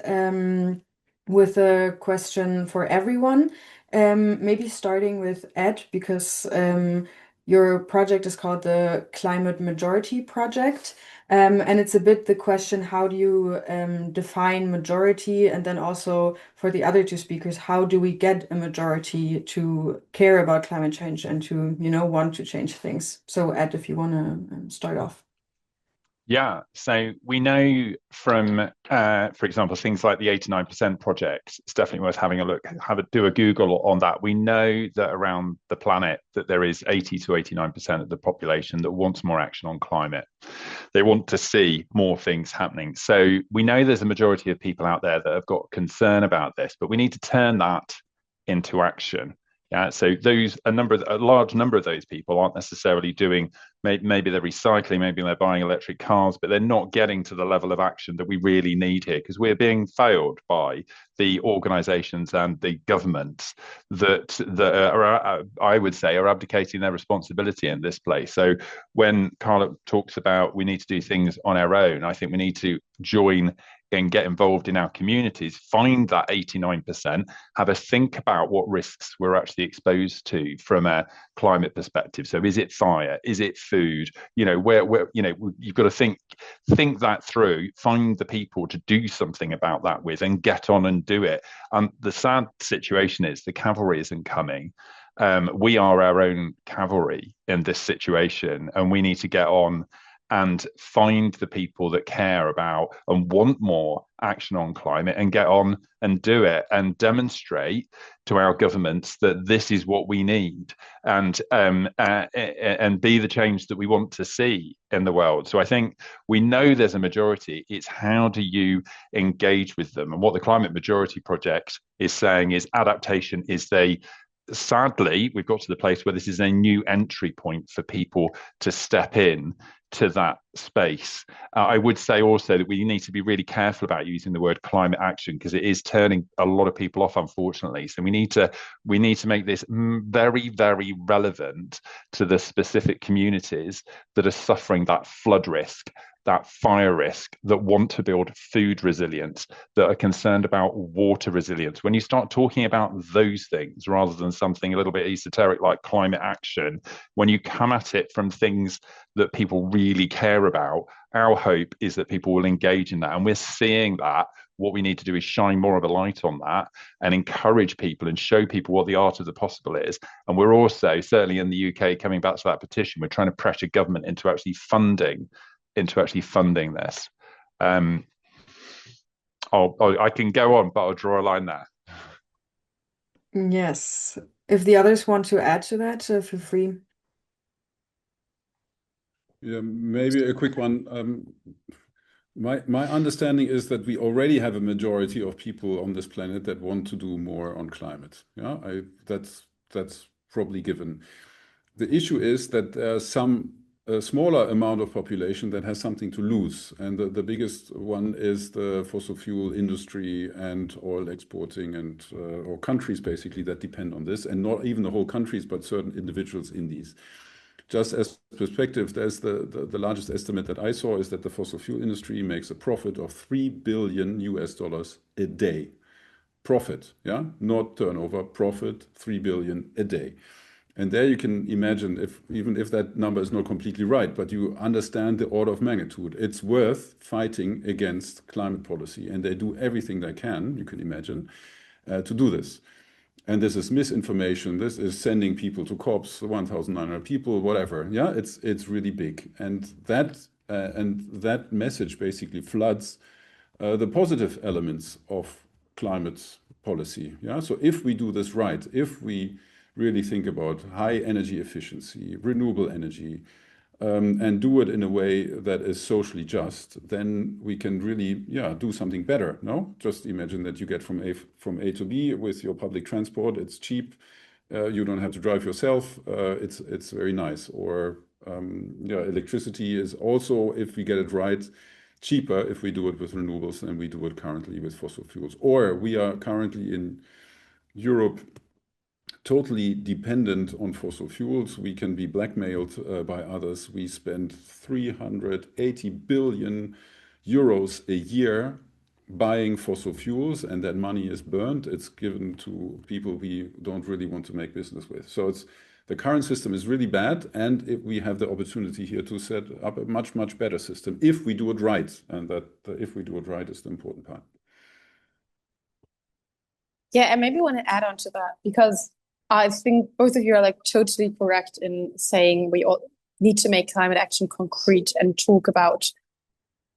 with a question for everyone. Maybe starting with Ed, because your project is called the Climate Majority Project. And it's a bit the question, how do you define majority? And then also for the other two speakers, how do we get a majority to care about climate change and to, want to change things? So Ed, if you want to start off. Yeah, so we know from, for example, things like the 89% project, it's definitely worth having a look, do a Google on that. We know that around the planet that there is 80 to 89% of the population that wants more action on climate. They want to see more things happening. So we know there's a majority of people out there that have got concern about this, but we need to turn that into action. Yeah, so a large number of those people aren't necessarily doing, maybe they're recycling, maybe they're buying electric cars, but they're not getting to the level of action that we really need here, because we're being failed by the organizations and the governments that are, I would say, are abdicating their responsibility in this place. So when Carla talks about we need to do things on our own, I think we need to join and get involved in our communities, find that 89%, have a think about what risks we're actually exposed to from a climate perspective. So is it fire? Is it food? Where you've got to think that through, find the people to do something about that with, and get on and do it. The sad situation is the cavalry isn't coming. We are our own cavalry in this situation, and we need to get on and find the people that care about and want more action on climate, and get on and do it, and demonstrate to our governments that this is what we need, and be the change that we want to see in the world. So I think we know there's a majority. It's how do you engage with them? And what the Climate Majority Project is saying is adaptation is sadly, we've got to the place where this is a new entry point for people to step in to that space. I would say also that we need to be really careful about using the word climate action, because it is turning a lot of people off, unfortunately. So we need to make this very, very relevant to the specific communities that are suffering that flood risk, that fire risk, that want to build food resilience, that are concerned about water resilience. When you start talking about those things rather than something a little bit esoteric like climate action, when you come at it from things that people really care about, our hope is that people will engage in that. And we're seeing that. What we need to do is shine more of a light on that and encourage people and show people what the art of the possible is. And we're also, certainly in the UK, coming back to that petition, we're trying to pressure government into actually funding this. I can go on, but I'll draw a line there. Yes. If the others want to add to that, feel free. Yeah, maybe a quick one. My understanding is that we already have a majority of people on this planet that want to do more on climate. Yeah, that's probably given. The issue is that there's a smaller amount of population that has something to lose, and the biggest one is the fossil fuel industry and oil exporting, and or countries basically that depend on this, and not even the whole countries, but certain individuals in these. Just as perspective, there's the largest estimate that I saw is that the fossil fuel industry makes a profit of $3 billion a day. Profit, yeah, not turnover, profit, 3 billion a day. And there you can imagine, even if that number is not completely right, but you understand the order of magnitude. It's worth fighting against climate policy, and they do everything they can, you can imagine, to do this. And this is misinformation. This is sending people to COPs, 1,900 people, whatever. Yeah, it's really big, and that message basically floods the positive elements of climate policy. Yeah, so if we do this right, if we really think about high energy efficiency, renewable energy, and do it in a way that is socially just, then we can really, do something better. No, just imagine that you get from A to B with your public transport. It's cheap. You don't have to drive yourself. It's very nice. Or electricity is also, if we get it right, cheaper if we do it with renewables than we do it currently with fossil fuels. Or we are currently in Europe totally dependent on fossil fuels. We can be blackmailed by others. We spend 380 billion euros a year buying fossil fuels, and that money is burned. It's given to people we don't really want to make business with. So the current system is really bad, and if we have the opportunity here to set up a much, much better system if we do it right, and that if we do it right is the important part. Yeah, and maybe I want to add on to that, because I think both of you are like totally correct in saying we all need to make climate action concrete and talk about,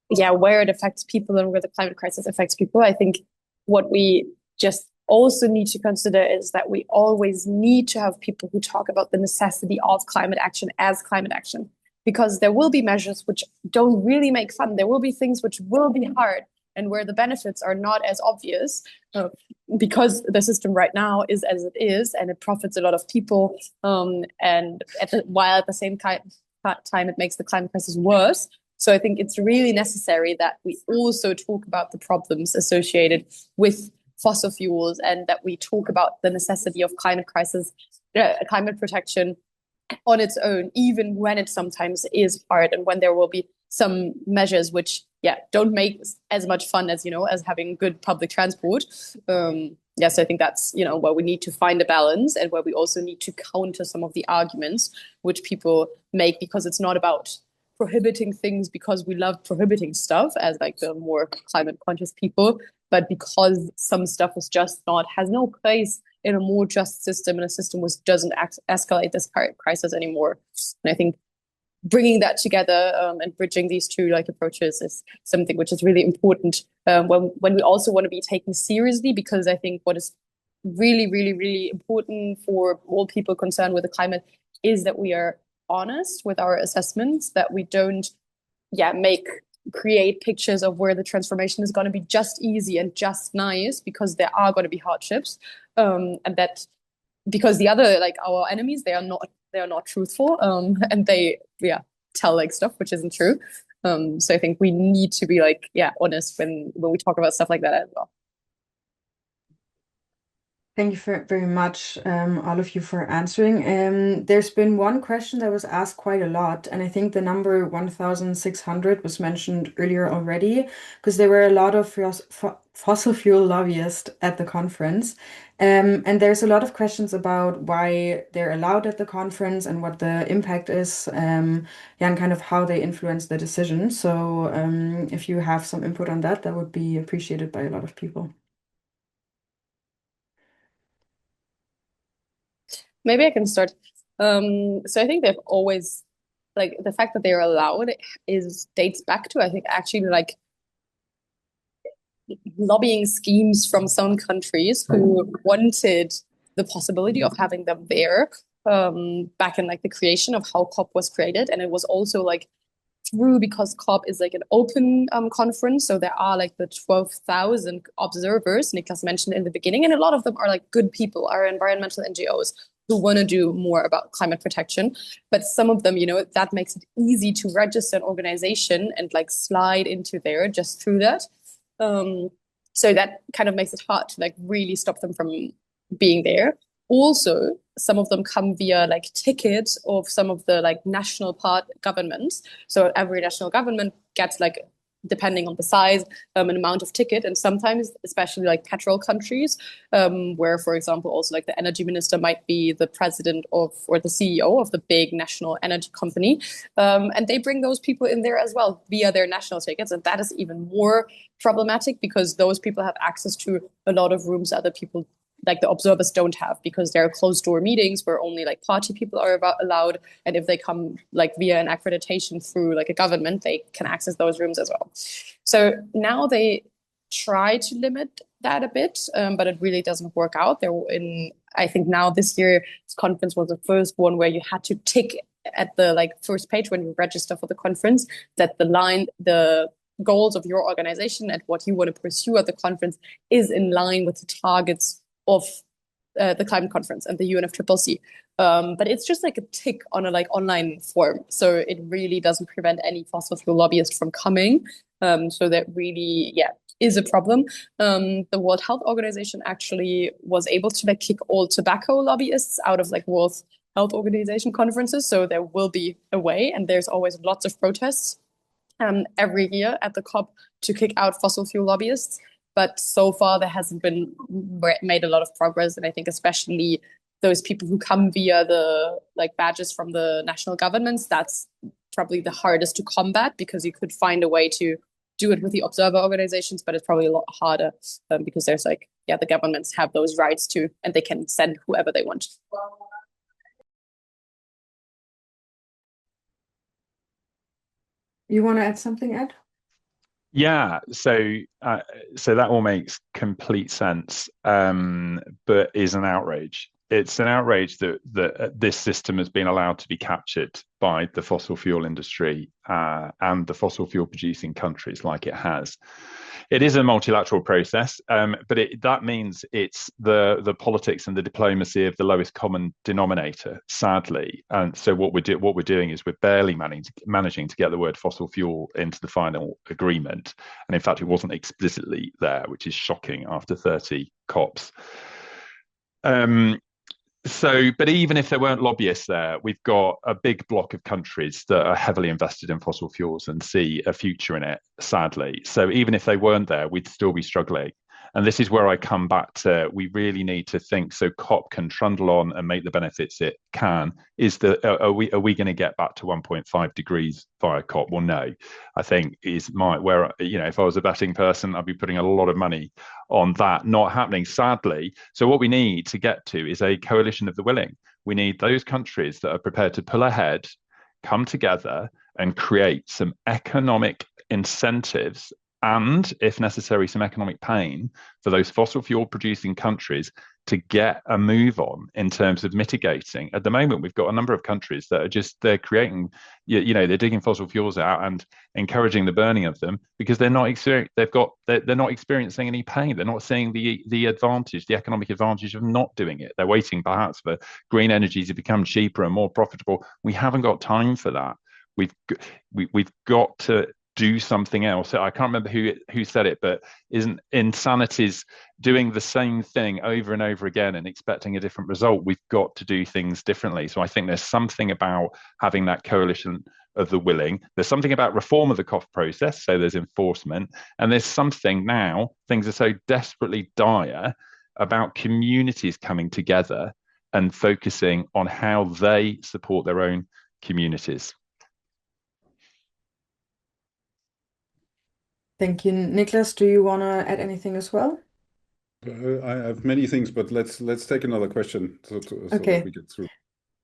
where it affects people and where the climate crisis affects people. I think what we just also need to consider is that we always need to have people who talk about the necessity of climate action as climate action, because there will be measures which don't really make fun. There will be things which will be hard and where the benefits are not as obvious, because the system right now is as it is, and it profits a lot of people, while at the same time it makes the climate crisis worse. So I think it's really necessary that we also talk about the problems associated with fossil fuels, and that we talk about the necessity of climate protection on its own, even when it sometimes is hard, and when there will be some measures which, don't make as much fun as, as having good public transport. So I think that's, where we need to find a balance, and where we also need to counter some of the arguments which people make, because it's not about prohibiting things because we love prohibiting stuff as like the more climate conscious people, but because some stuff has no place in a more just system, in a system which doesn't escalate this crisis anymore. And I think bringing that together and bridging these two approaches is something which is really important when we also want to be taken seriously, because I think what is really, really, really important for all people concerned with the climate is that we are honest with our assessments, that we don't create pictures of where the transformation is going to be just easy and just nice, because there are going to be hardships, and that because the other our enemies, they are not truthful, and they tell stuff which isn't true. So I think we need to be honest when we talk about stuff like that as well. Thank you very much, all of you, for answering. There's been one question that was asked quite a lot, and I think the number 1,600 was mentioned earlier already, because there were a lot of fossil fuel lobbyists at the conference. And there's a lot of questions about why they're allowed at the conference and what the impact is, and kind of how they influence the decision. So if you have some input on that, that would be appreciated by a lot of people. Maybe I can start. So I think they've always, the fact that they're allowed dates back to, I think, actually lobbying schemes from some countries who wanted the possibility of having them there back in the creation of how COP was created. And it was also through, because COP is an open conference, so there are the 12,000 observers Niklas mentioned in the beginning, and a lot of them are good people, are environmental NGOs who want to do more about climate protection. But some of them, that makes it easy to register an organization and slide into there just through that. So that kind of makes it hard to really stop them from being there. Also, some of them come via tickets of some of the national governments. So every national government gets depending on the size, an amount of ticket, and sometimes, especially petrol countries, where, for example, also the energy minister might be the president of or the CEO of the big national energy company, and they bring those people in there as well via their national tickets, and that is even more problematic, because those people have access to a lot of rooms other people the observers don't have, because there are closed door meetings where only party people are allowed, and if they come via an accreditation through a government, they can access those rooms as well. So now they try to limit that a bit, but it really doesn't work out. I think now this year's conference was the first one where you had to tick at the first page when you register for the conference that the goals of your organization and what you want to pursue at the conference is in line with the targets of the climate conference and the UNFCCC. But it's just like a tick on a online form, so it really doesn't prevent any fossil fuel lobbyists from coming. So that really, is a problem. The World Health Organization actually was able to kick all tobacco lobbyists out of World Health Organization conferences. So there will be a way, and there's always lots of protests every year at the COP to kick out fossil fuel lobbyists. But so far there hasn't been made a lot of progress, and I think especially those people who come via the badges from the national governments, that's probably the hardest to combat, because you could find a way to do it with the observer organizations, but it's probably a lot harder because there's the governments have those rights too, and they can send whoever they want. You want to add something, Ed? Yeah, so that all makes complete sense, but is an outrage. It's an outrage that this system has been allowed to be captured by the fossil fuel industry and the fossil fuel producing countries like it has. It is a multilateral process, but that means it's the politics and the diplomacy of the lowest common denominator, sadly. And so what we're doing is we're barely managing to get the word fossil fuel into the final agreement. And in fact, it wasn't explicitly there, which is shocking after 30 COPs. But even if there weren't lobbyists there, we've got a big block of countries that are heavily invested in fossil fuels and see a future in it, sadly. So even if they weren't there, we'd still be struggling. And this is where I come back to, we really need to think so COP can trundle on and make the benefits it can. Are we going to get back to 1.5 degrees via COP? Well, no. I think if I was a betting person, I'd be putting a lot of money on that not happening, sadly. So what we need to get to is a coalition of the willing. We need those countries that are prepared to pull ahead, come together and create some economic incentives and, if necessary, some economic pain for those fossil fuel producing countries to get a move on in terms of mitigating. At the moment, we've got a number of countries that are they're creating, they're digging fossil fuels out and encouraging the burning of them because they're not experiencing any pain. They're not seeing the advantage, the economic advantage of not doing it. They're waiting perhaps for green energy to become cheaper and more profitable. We haven't got time for that. We've got to do something else. I can't remember who said it, but isn't insanity's doing the same thing over and over again and expecting a different result? We've got to do things differently. So I think there's something about having that coalition of the willing. There's something about reform of the COP process, so there's enforcement, and there's something now, things are so desperately dire, about communities coming together and focusing on how they support their own communities. Thank you. Niklas, do you want to add anything as well? I have many things, but let's take another question so that we get through.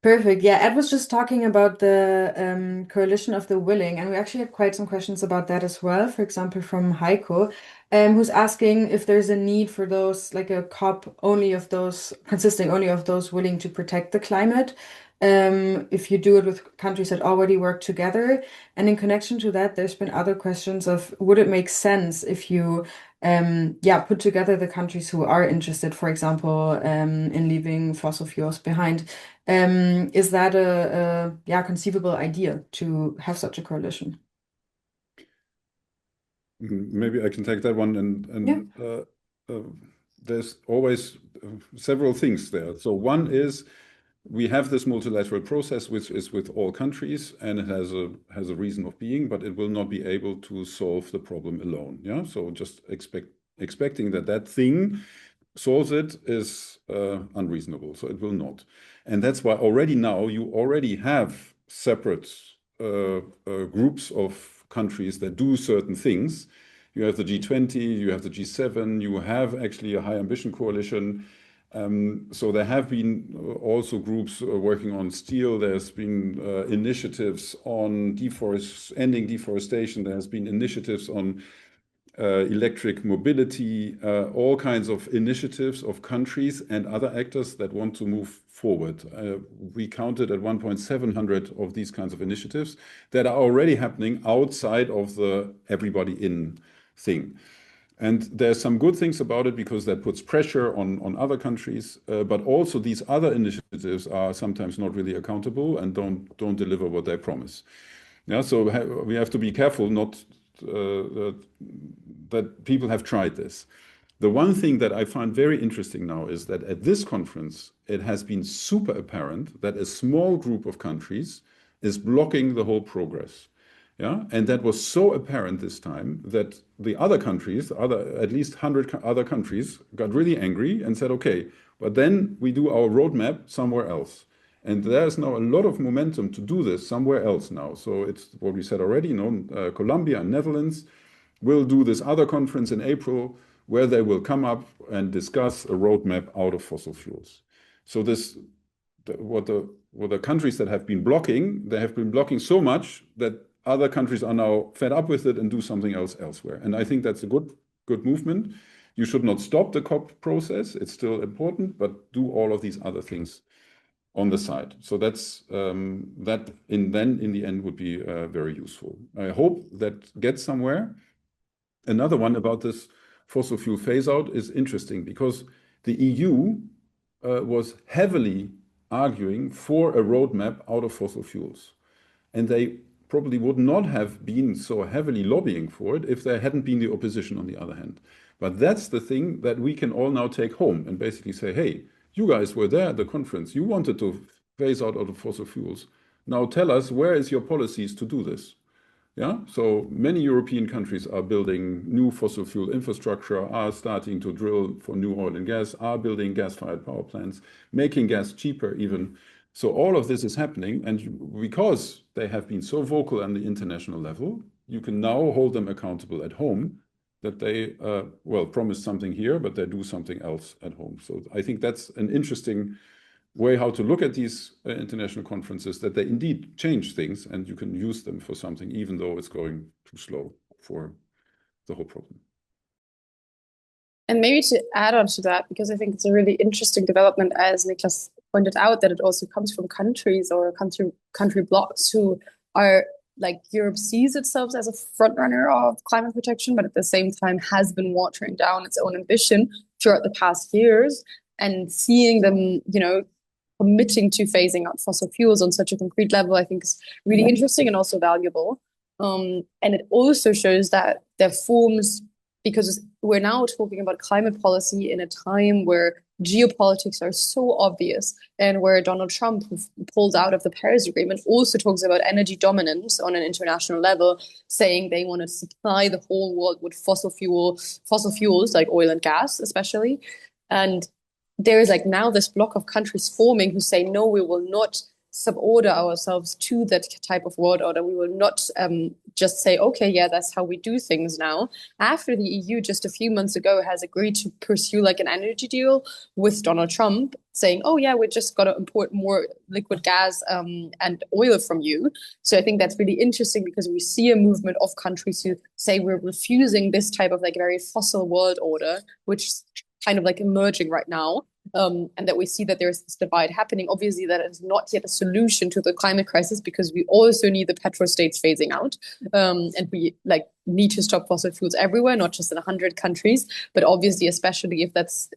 Perfect. Yeah, Ed was just talking about the coalition of the willing, and we actually had quite some questions about that as well. For example, from Heiko, who's asking if there's a need for those, a COP consisting only of those willing to protect the climate. If you do it with countries that already work together. And in connection to that, there's been other questions of, would it make sense if you put together the countries who are interested, for example, in leaving fossil fuels behind? Is that a conceivable idea to have such a coalition? Maybe I can take that one. And there's always several things there. So one is, we have this multilateral process, which is with all countries, and it has a reason of being, but it will not be able to solve the problem alone. Yeah. So just expecting that thing solves it is unreasonable. So it will not, and that's why already now you already have separate groups of countries that do certain things. You have the G20, you have the G7, you have actually a high ambition coalition. So there have been also groups working on steel. There's been initiatives on ending deforestation. There has been initiatives on electric mobility, all kinds of initiatives of countries and other actors that want to move forward. We counted at 1,700 of these kinds of initiatives that are already happening outside of the everybody in thing. And there's some good things about it because that puts pressure on other countries, but also these other initiatives are sometimes not really accountable and don't deliver what they promise. Yeah, so we have to be careful not that people have tried this. The one thing that I find very interesting now is that at this conference, it has been super apparent that a small group of countries is blocking the whole progress. Yeah, and that was so apparent this time that the other countries, at least 100 other countries, got really angry and said, okay, but then we do our roadmap somewhere else. And there's now a lot of momentum to do this somewhere else now. So it's what we said already, Colombia and Netherlands will do this other conference in April where they will come up and discuss a roadmap out of fossil fuels. So what the countries that have been blocking, they have been blocking so much that other countries are now fed up with it and do something else elsewhere. And I think that's a good movement. You should not stop the COP process. It's still important, but do all of these other things on the side. So that's that in the end would be very useful. I hope that gets somewhere. Another one about this fossil fuel phase out is interesting because the EU was heavily arguing for a roadmap out of fossil fuels. And they probably would not have been so heavily lobbying for it if there hadn't been the opposition on the other hand. But that's the thing that we can all now take home and basically say, hey, you guys were there at the conference. You wanted to phase out of fossil fuels. Now tell us, where is your policies to do this? Yeah, so many European countries are building new fossil fuel infrastructure, are starting to drill for new oil and gas, are building gas-fired power plants, making gas cheaper even. So all of this is happening, and because they have been so vocal on the international level, you can now hold them accountable at home that they, promise something here, but they do something else at home. So I think that's an interesting way how to look at these international conferences, that they indeed change things and you can use them for something, even though it's going too slow for the whole problem. And maybe to add on to that, because I think it's a really interesting development, as Niklas pointed out, that it also comes from countries or country blocks who are like, Europe sees itself as a front runner of climate protection, but at the same time has been watering down its own ambition throughout the past years, and seeing them, committing to phasing out fossil fuels on such a concrete level, I think is really interesting and also valuable. And it also shows that there forms, because we're now talking about climate policy in a time where geopolitics are so obvious, and where Donald Trump, who pulled out of the Paris Agreement, also talks about energy dominance on an international level, saying they want to supply the whole world with fossil fuels like oil and gas, especially. And there is like now this block of countries forming who say, no, we will not suborder ourselves to that type of world order. We will not just say, okay, yeah, that's how we do things now. After the EU just a few months ago has agreed to pursue like an energy deal with Donald Trump, saying, oh yeah, we're just got to import more liquid gas and oil from you. So I think that's really interesting, because we see a movement of countries who say we're refusing this type of like very fossil world order, which kind of like emerging right now, and that we see that there's this divide happening. Obviously, that is not yet a solution to the climate crisis, because we also need the petrostates phasing out, and we like need to stop fossil fuels everywhere, not just in 100 countries, but obviously, especially if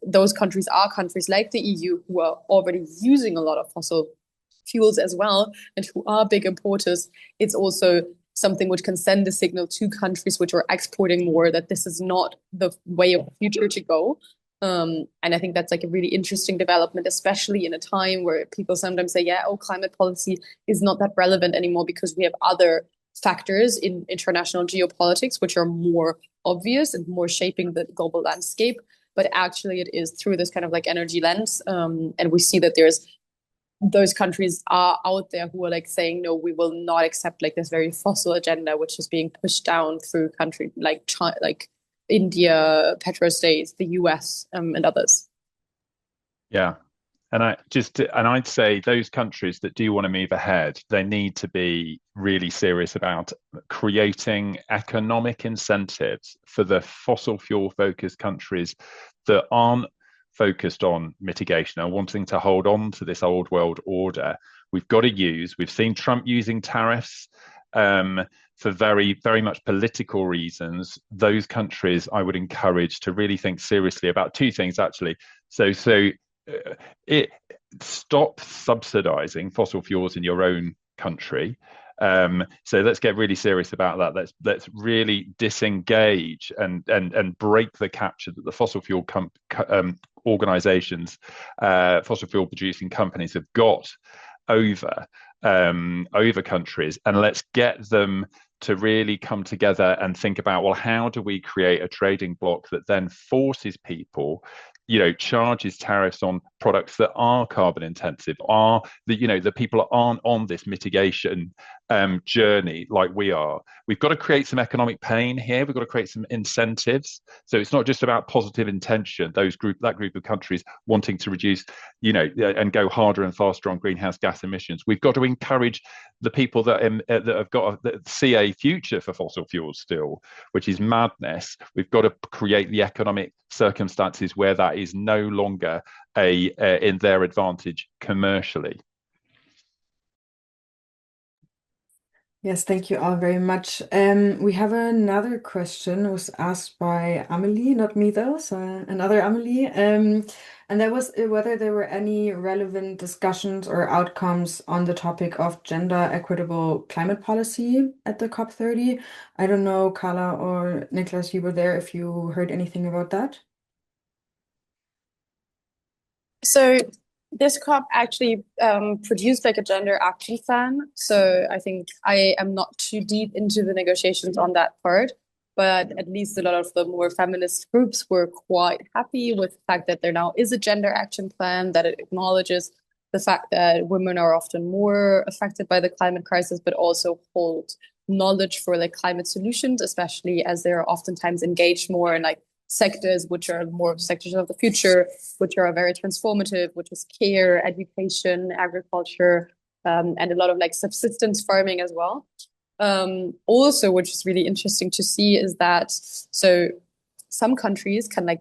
those countries are countries like the EU who are already using a lot of fossil fuels as well, and who are big importers. It's also something which can send a signal to countries which are exporting more that this is not the way of the future to go. And I think that's like a really interesting development, especially in a time where people sometimes say, yeah, climate policy is not that relevant anymore because we have other factors in international geopolitics which are more obvious and more shaping the global landscape. But actually it is through this kind of like energy lens. And we see that there's those countries are out there who are like saying, no, we will not accept like this very fossil agenda, which is being pushed down through countries like China, like India, petrostates, the US, and others. Yeah, And I'd say those countries that do want to move ahead, they need to be really serious about creating economic incentives for the fossil fuel focused countries that aren't focused on mitigation and wanting to hold on to this old world order. We've seen Trump using tariffs for very, very much political reasons. Those countries I would encourage to really think seriously about two things, actually. Stop subsidizing fossil fuels in your own country. So let's get really serious about that. Let's really disengage and break the capture that the fossil fuel organizations, fossil fuel producing companies have got over countries, and let's get them to really come together and think about, well, how do we create a trading bloc that then forces people, charges tariffs on products that are carbon intensive, the people aren't on this mitigation journey like we are. We've got to create some economic pain here. We've got to create some incentives. So it's not just about positive intention. That group of countries wanting to reduce, and go harder and faster on greenhouse gas emissions. We've got to encourage the people that see a future for fossil fuels still, which is madness. We've got to create the economic circumstances where that is no longer in their advantage commercially. Yes, thank you all very much. We have another question. It was asked by Amelie, not me though, so another Amelie. And that was whether there were any relevant discussions or outcomes on the topic of gender equitable climate policy at the COP30. I don't know, Carla or Niklas, you were there, if you heard anything about that. So this COP actually produced like a gender action plan. So I think I am not too deep into the negotiations on that part, but at least a lot of the more feminist groups were quite happy with the fact that there now is a gender action plan, that it acknowledges the fact that women are often more affected by the climate crisis, but also hold knowledge for like climate solutions, especially as they're oftentimes engaged more in like sectors which are more sectors of the future, which are very transformative, which is care, education, agriculture, and a lot of like subsistence farming as well. Also, which is really interesting to see is that so some countries can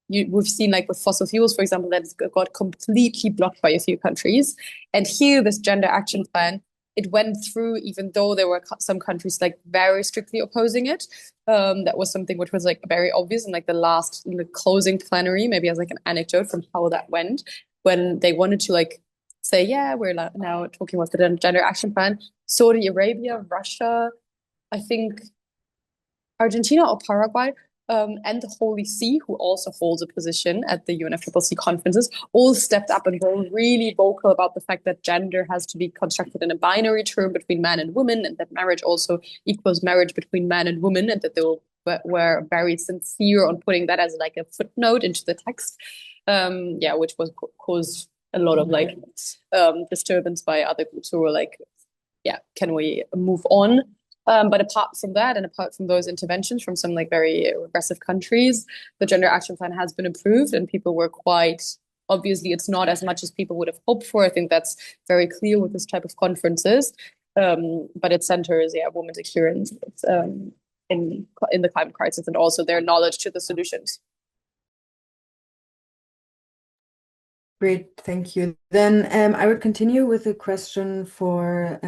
we've seen like with fossil fuels, for example, that got completely blocked by a few countries. And here, this gender action plan, it went through, even though there were some countries like very strictly opposing it. That was something which was like very obvious in like the last closing plenary, maybe as like an anecdote from how that went, when they wanted to like say, yeah, we're now talking about the gender action plan. Saudi Arabia, Russia, I think Argentina or Paraguay, and the Holy See, who also holds a position at the UNFCCC conferences, all stepped up and were really vocal about the fact that gender has to be constructed in a binary term between man and woman, and that marriage also equals marriage between man and woman, and that they were very sincere on putting that as like a footnote into the text, which was caused a lot of like disturbance by other groups who were like, can we move on? But apart from that, and apart from those interventions from some like very regressive countries, the gender action plan has been approved, and people were quite, obviously it's not as much as people would have hoped for. I think that's very clear with this type of conferences. But it centers, women's experience in the climate crisis, and also their knowledge to the solutions. Great, thank you. Then I would continue with a question for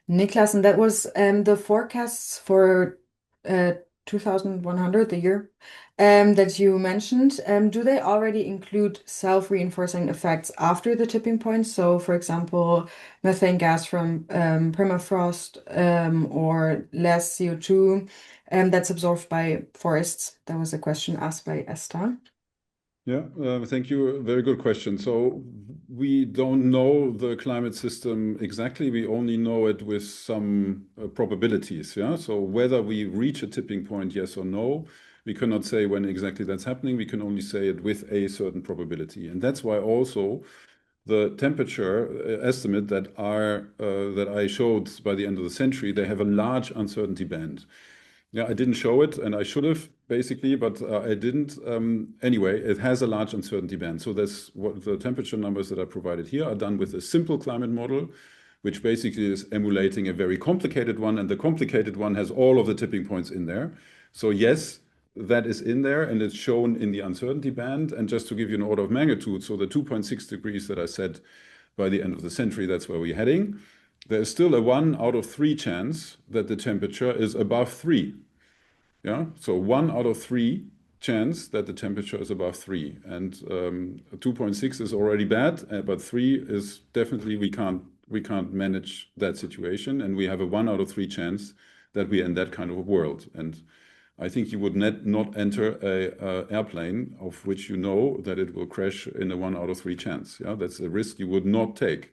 Niklas, and that was the forecasts for 2100, the year that you mentioned. Do they already include self-reinforcing effects after the tipping point? So, for example, methane gas from permafrost or less CO2 that's absorbed by forests? That was a question asked by Esther. Yeah, thank you. Very good question. So we don't know the climate system exactly. We only know it with some probabilities. Yeah. So whether we reach a tipping point, yes or no, we cannot say when exactly that's happening. We can only say it with a certain probability, and that's why also the temperature estimate that I showed by the end of the century, they have a large uncertainty band. Yeah, I didn't show it, and I should have basically, but I didn't. Anyway, it has a large uncertainty band. So that's what the temperature numbers that I provided here are done with a simple climate model, which basically is emulating a very complicated one, and the complicated one has all of the tipping points in there. So yes, that is in there, and it's shown in the uncertainty band. And just to give you an order of magnitude, so the 2.6 degrees that I said by the end of the century, that's where we're heading. There is still a 1 out of 3 chance that the temperature is above 3. Yeah, so 1 out of 3 chance that the temperature is above 3, and 2.6 is already bad, but 3 is definitely we can't manage that situation, and we have a 1 out of 3 chance that we are in that kind of a world. And I think you would not enter a airplane of which you know that it will crash in a 1 out of 3 chance. Yeah, that's a risk you would not take.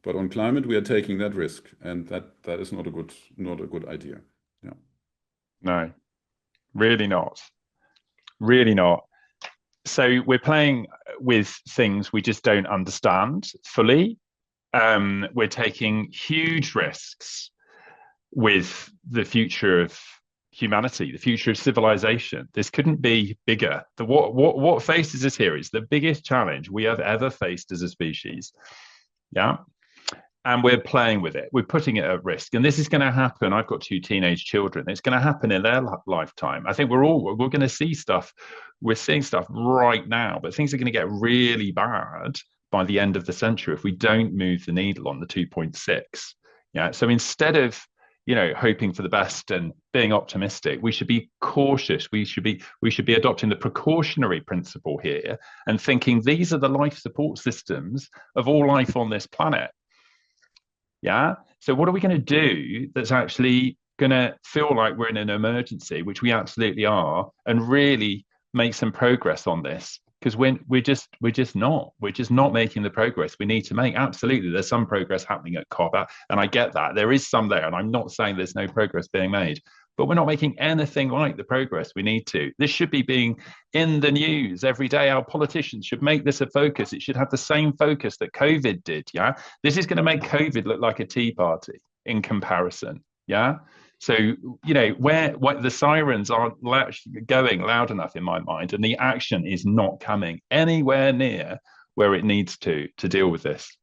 But on climate, we are taking that risk, and that is not a good idea. Yeah. No. Really not. Really not. So we're playing with things we just don't understand fully. We're taking huge risks with the future of humanity, the future of civilization. This couldn't be bigger. What faces us here is the biggest challenge we have ever faced as a species. Yeah. And we're playing with it. We're putting it at risk. And this is going to happen. I've got 2 teenage children. It's going to happen in their lifetime. I think we're going to see stuff. We're seeing stuff right now, but things are going to get really bad by the end of the century if we don't move the needle on the 2.6. Yeah. So instead of, hoping for the best and being optimistic, we should be cautious. We should be adopting the precautionary principle here and thinking these are the life support systems of all life on this planet. Yeah. So what are we going to do that's actually going to feel like we're in an emergency, which we absolutely are, and really make some progress on this? Because we're just not making the progress we need to make. Absolutely, there's some progress happening at COP, and I get that there is some there, and I'm not saying there's no progress being made, but we're not making anything like the progress we need to. This should be being in the news every day. Our politicians should make this a focus. It should have the same focus that COVID did. Yeah, this is going to make COVID look like a tea party in comparison. Yeah. So, where the sirens aren't going loud enough in my mind, and the action is not coming anywhere near where it needs to deal with this.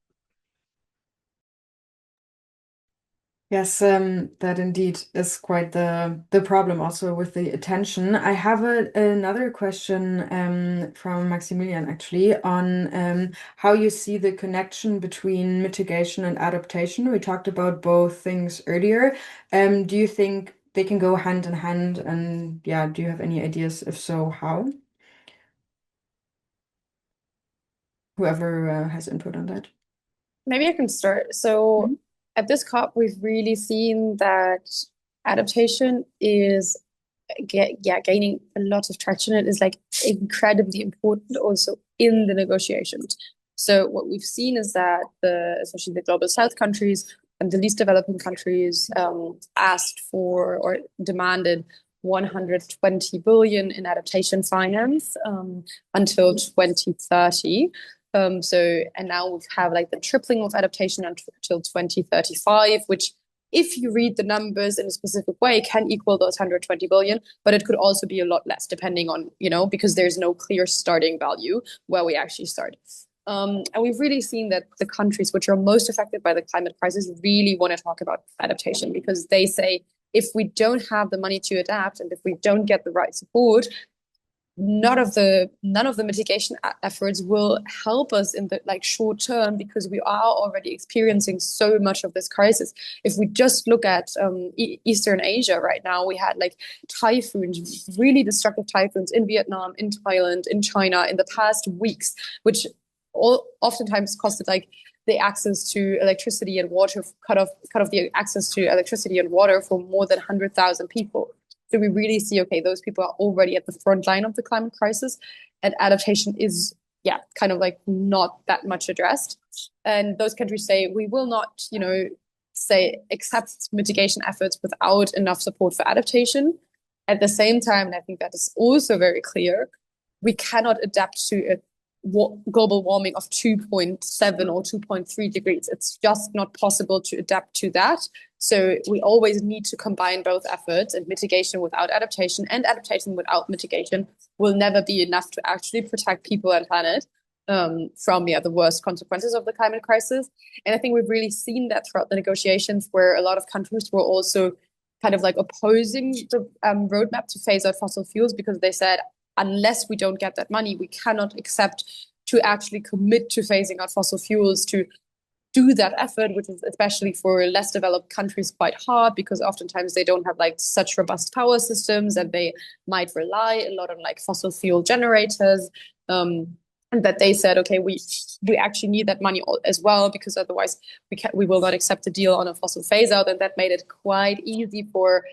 Yes, that indeed is quite the problem also with the attention. I have another question from Maximilian actually on how you see the connection between mitigation and adaptation. We talked about both things earlier. Do you think they can go hand in hand? And yeah, do you have any ideas? If so, how? Whoever has input on that. Maybe I can start. So at this COP, we've really seen that adaptation is gaining a lot of traction. It is like incredibly important also in the negotiations. So what we've seen is that especially the global south countries and the least developing countries asked for or demanded 120 billion in adaptation finance until 2030. And now we have like the tripling of adaptation until 2035, which if you read the numbers in a specific way can equal those 120 billion, but it could also be a lot less depending on, because there's no clear starting value where we actually start. And we've really seen that the countries which are most affected by the climate crisis really want to talk about adaptation, because they say, if we don't have the money to adapt and if we don't get the right support, none of the mitigation efforts will help us in the short term, because we are already experiencing so much of this crisis. If we just look at Eastern Asia right now, we had typhoons, really destructive typhoons in Vietnam, in Thailand, in China in the past weeks, which oftentimes costed the access to electricity and water, cut off the access to electricity and water for more than 100,000 people. So we really see, okay, those people are already at the front line of the climate crisis, and adaptation is, not that much addressed. And those countries say, we will not, accept mitigation efforts without enough support for adaptation. At the same time, and I think that is also very clear, we cannot adapt to a global warming of 2.7 or 2.3 degrees. It's just not possible to adapt to that. So we always need to combine both efforts, and mitigation without adaptation and adaptation without mitigation will never be enough to actually protect people and planet from the worst consequences of the climate crisis. And I think we've really seen that throughout the negotiations, where a lot of countries were also kind of like opposing the roadmap to phase out fossil fuels, because they said, unless we don't get that money, we cannot accept to actually commit to phasing out fossil fuels, to do that effort, which is especially for less developed countries quite hard, because oftentimes they don't have like such robust power systems, and they might rely a lot on like fossil fuel generators. And that they said, okay, we actually need that money as well, because otherwise we will not accept a deal on a fossil phase out. And that made it quite easy for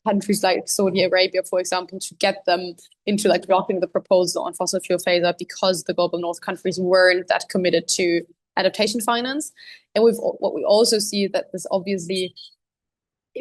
countries like Saudi Arabia, for example, to get them into like blocking the proposal on fossil fuel phase out, because the global north countries weren't that committed to adaptation finance. And what we also see that this obviously,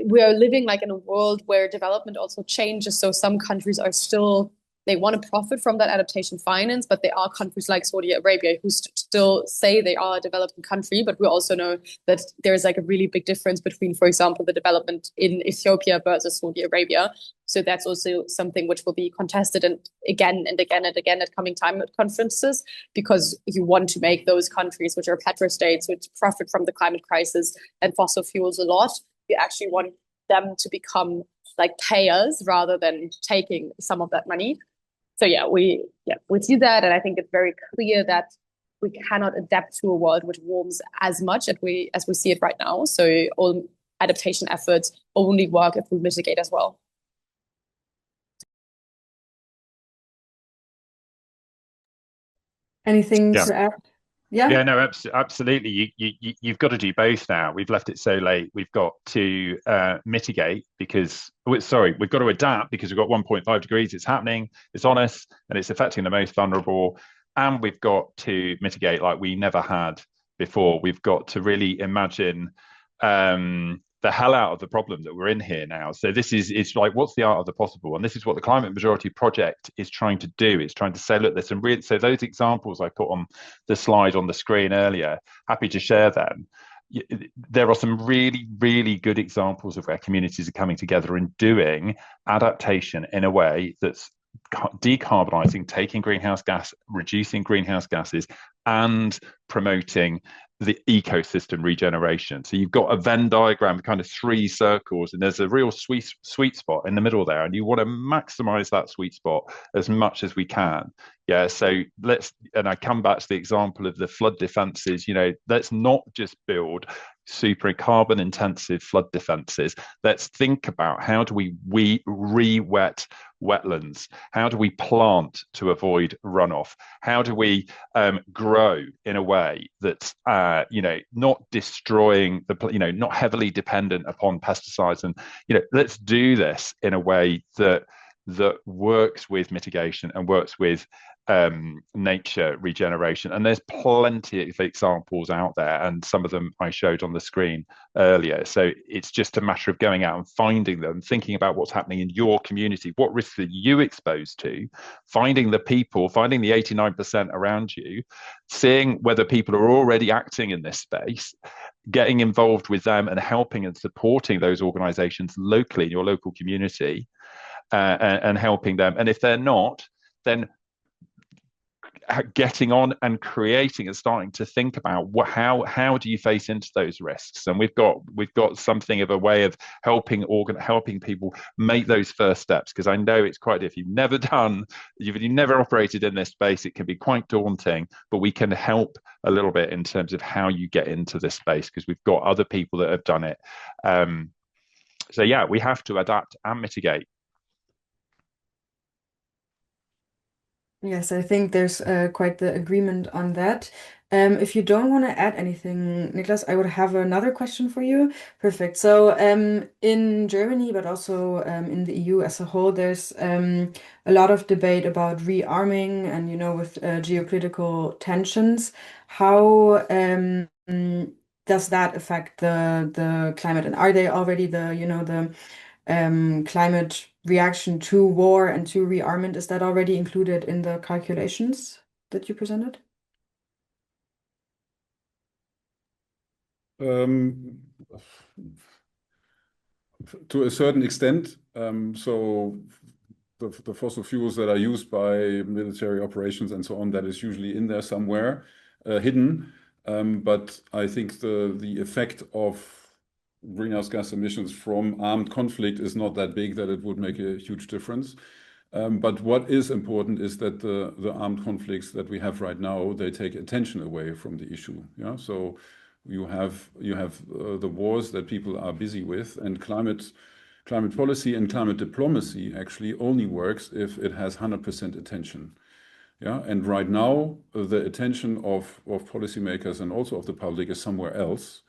we are living like in a world where development also changes. So some countries are still, they want to profit from that adaptation finance, but there are countries like Saudi Arabia who still say they are a developing country. But we also know that there's like a really big difference between, for example, the development in Ethiopia versus Saudi Arabia. So that's also something which will be contested and again and again and again at coming climate conferences, because you want to make those countries which are petrostates, which profit from the climate crisis and fossil fuels a lot, you actually want them to become like payers rather than taking some of that money. So we see that, and I think it's very clear that we cannot adapt to a world which warms as much as we see it right now. So all adaptation efforts only work if we mitigate as well. Anything to add? Yeah, no, absolutely. You've got to do both now. We've left it so late. We've got to mitigate because, we've got to adapt because we've got 1.5 degrees. It's happening, it's on us, and it's affecting the most vulnerable. And we've got to mitigate like we never had before. We've got to really imagine the hell out of the problem that we're in here now. So it's like, what's the art of the possible? And this is what the Climate Majority Project is trying to do. It's trying to say, look, there's some real, so those examples I put on the slide on the screen earlier, happy to share them. There are some really, really good examples of where communities are coming together and doing adaptation in a way that's decarbonizing, taking greenhouse gas, reducing greenhouse gases, and promoting the ecosystem regeneration. So you've got a Venn diagram, kind of 3 circles, and there's a real sweet spot in the middle there, and you want to maximize that sweet spot as much as we can. Yeah, so and I come back to the example of the flood defenses. Let's not just build super carbon intensive flood defenses. Let's think about how do we re-wet wetlands? How do we plant to avoid runoff? How do we grow in a way that's not destroying the, not heavily dependent upon pesticides? And let's do this in a way that works with mitigation and works with nature regeneration. And there's plenty of examples out there, and some of them I showed on the screen earlier. So it's just a matter of going out and finding them, thinking about what's happening in your community, what risks are you exposed to, finding the people, finding the 89% around you, seeing whether people are already acting in this space, getting involved with them and helping and supporting those organizations locally in your local community, and helping them. And if they're not, then getting on and creating and starting to think about how do you face into those risks. And we've got something of a way of helping people make those first steps, because I know it's quite, if you've never operated in this space, it can be quite daunting, but we can help a little bit in terms of how you get into this space, because we've got other people that have done it. So yeah, we have to adapt and mitigate. Yes, I think there's quite the agreement on that. If you don't want to add anything, Niklas, I would have another question for you. Perfect. So in Germany, but also in the EU as a whole, there's a lot of debate about rearming and, with geopolitical tensions. How does that affect the climate? And are they already the climate reaction to war and to rearmament, is that already included in the calculations? that you presented? To a certain extent. So the fossil fuels that are used by military operations and so on, that is usually in there somewhere, hidden. But I think the effect of greenhouse gas emissions from armed conflict is not that big that it would make a huge difference. But what is important is that the armed conflicts that we have right now, they take attention away from the issue. Yeah, so you have the wars that people are busy with, and climate policy and climate diplomacy actually only works if it has 100% attention. Yeah, and right now the attention of policymakers and also of the public is somewhere else,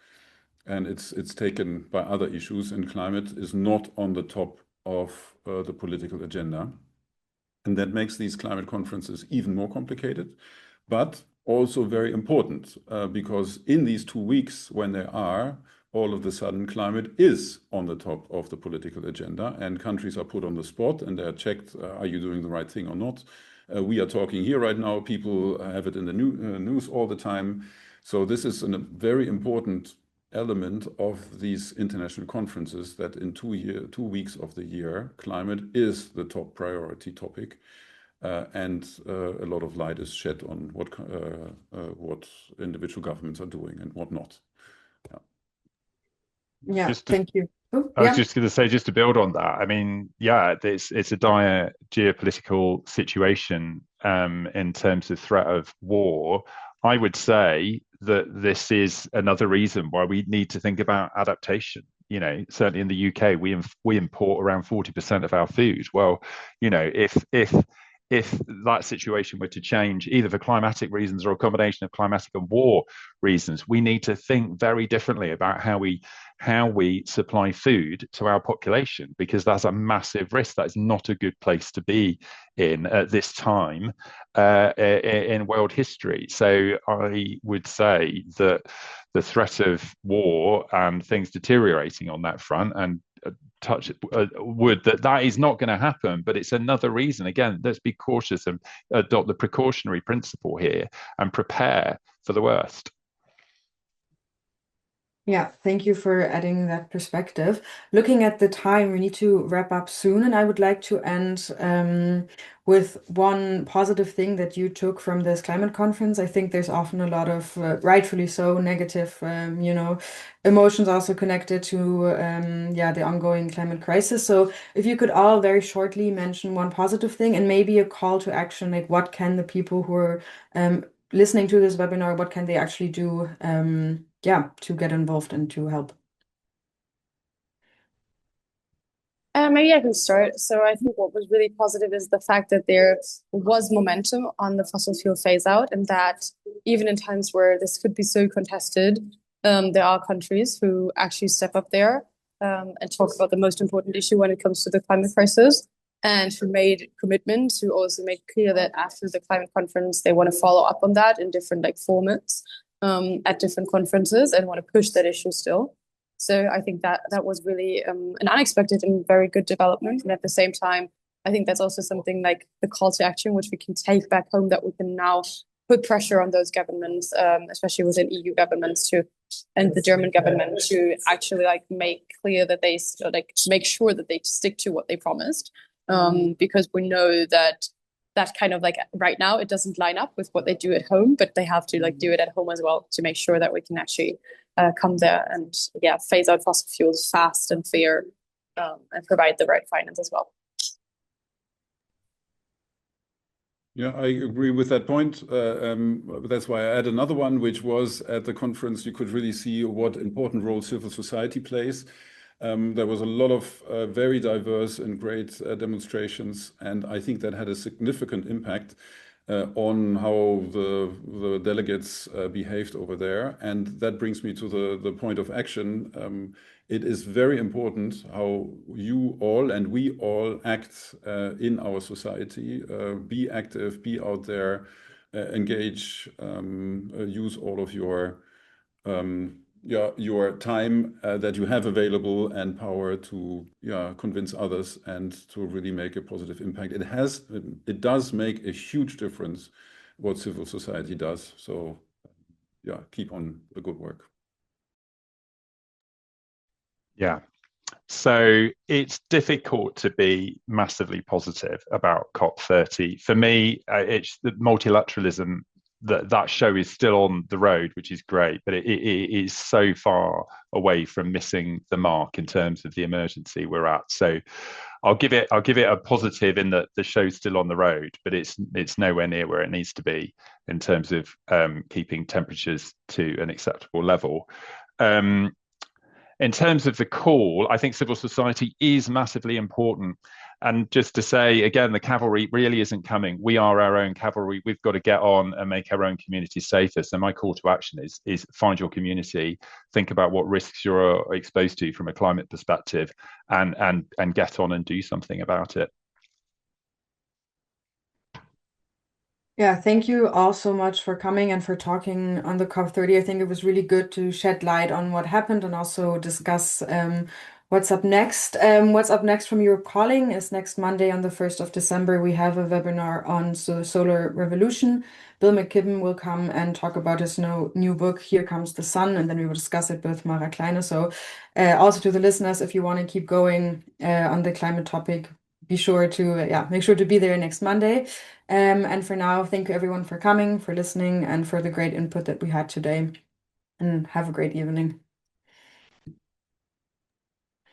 and it's taken by other issues, and climate is not on the top of the political agenda. And that makes these climate conferences even more complicated, but also very important, because in these 2 weeks when they are, all of a sudden climate is on the top of the political agenda, and countries are put on the spot and they're checked, are you doing the right thing or not? We are talking here right now, people have it in the news all the time. So this is a very important element of these international conferences, that in 2 weeks of the year, climate is the top priority topic, and a lot of light is shed on what individual governments are doing and what not. Yeah, thank you. I was just going to say, just to build on that, I mean, yeah, it's a dire geopolitical situation in terms of threat of war. I would say that this is another reason why we need to think about adaptation. You know, certainly in the UK, we import around 40% of our food. Well, you know, if that situation were to change, either for climatic reasons or a combination of climatic and war reasons, we need to think very differently about how we supply food to our population, because that's a massive risk. That's not a good place to be in at this time in world history. So I would say that the threat of war and things deteriorating on that front, and touch wood that is not going to happen, but it's another reason. Again, let's be cautious and adopt the precautionary principle here and prepare for the worst. Yeah, thank you for adding that perspective. Looking at the time, we need to wrap up soon, and I would like to end with one positive thing that you took from this climate conference. I think there's often a lot of, rightfully so, negative, emotions also connected to, the ongoing climate crisis. So if you could all very shortly mention one positive thing and maybe a call to action, like what can the people who are listening to this webinar, what can they actually do to get involved and to help? Maybe I can start. So I think what was really positive is the fact that there was momentum on the fossil fuel phase out, and that even in times where this could be so contested, there are countries who actually step up there and talk about the most important issue when it comes to the climate crisis, and who made commitment to also make clear that after the climate conference, they want to follow up on that in different formats at different conferences, and want to push that issue still. So I think that was really an unexpected and very good development. And at the same time, I think that's also something like the call to action, which we can take back home, that we can now put pressure on those governments, especially within EU governments and the German government, to actually make clear that they make sure that they stick to what they promised. Because we know that kind of right now it doesn't line up with what they do at home, but they have to do it at home as well to make sure that we can actually come there and phase out fossil fuels fast and fair, and provide the right finance as well. Yeah, I agree with that point. That's why I add another one, which was at the conference, you could really see what important role civil society plays. There was a lot of very diverse and great demonstrations, and I think that had a significant impact on how the delegates behaved over there. And that brings me to the point of action. It is very important how you all and we all act in our society. Be active, be out there, engage, use all of your time that you have available and power to convince others and to really make a positive impact. It does make a huge difference what civil society does. So yeah, keep on the good work. Yeah. So it's difficult to be massively positive about COP30. For me, it's the multilateralism. That show is still on the road, which is great, but it is so far away from missing the mark in terms of the emergency we're at. So I'll give it a positive in that the show's still on the road, but it's nowhere near where it needs to be in terms of keeping temperatures to an acceptable level. In terms of the call, I think civil society is massively important. And just to say, again, the cavalry really isn't coming. We are our own cavalry. We've got to get on and make our own communities safer. So my call to action is find your community, think about what risks you're exposed to from a climate perspective, and get on and do something about it. Yeah, thank you all so much for coming and for talking on the COP30. I think it was really good to shed light on what happened and also discuss what's up next. What's up next from Europe Calling is next Monday on the 1st of December. We have a webinar on the solar revolution. Bill McKibben will come and talk about his new book, Here Comes the Sun, and then we will discuss it with Mara Kleine. So also to the listeners, if you want to keep going on the climate topic, be sure to make sure to be there next Monday. And for now, thank you everyone for coming, for listening, and for the great input that we had today. And have a great evening.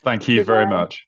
Thank you very much.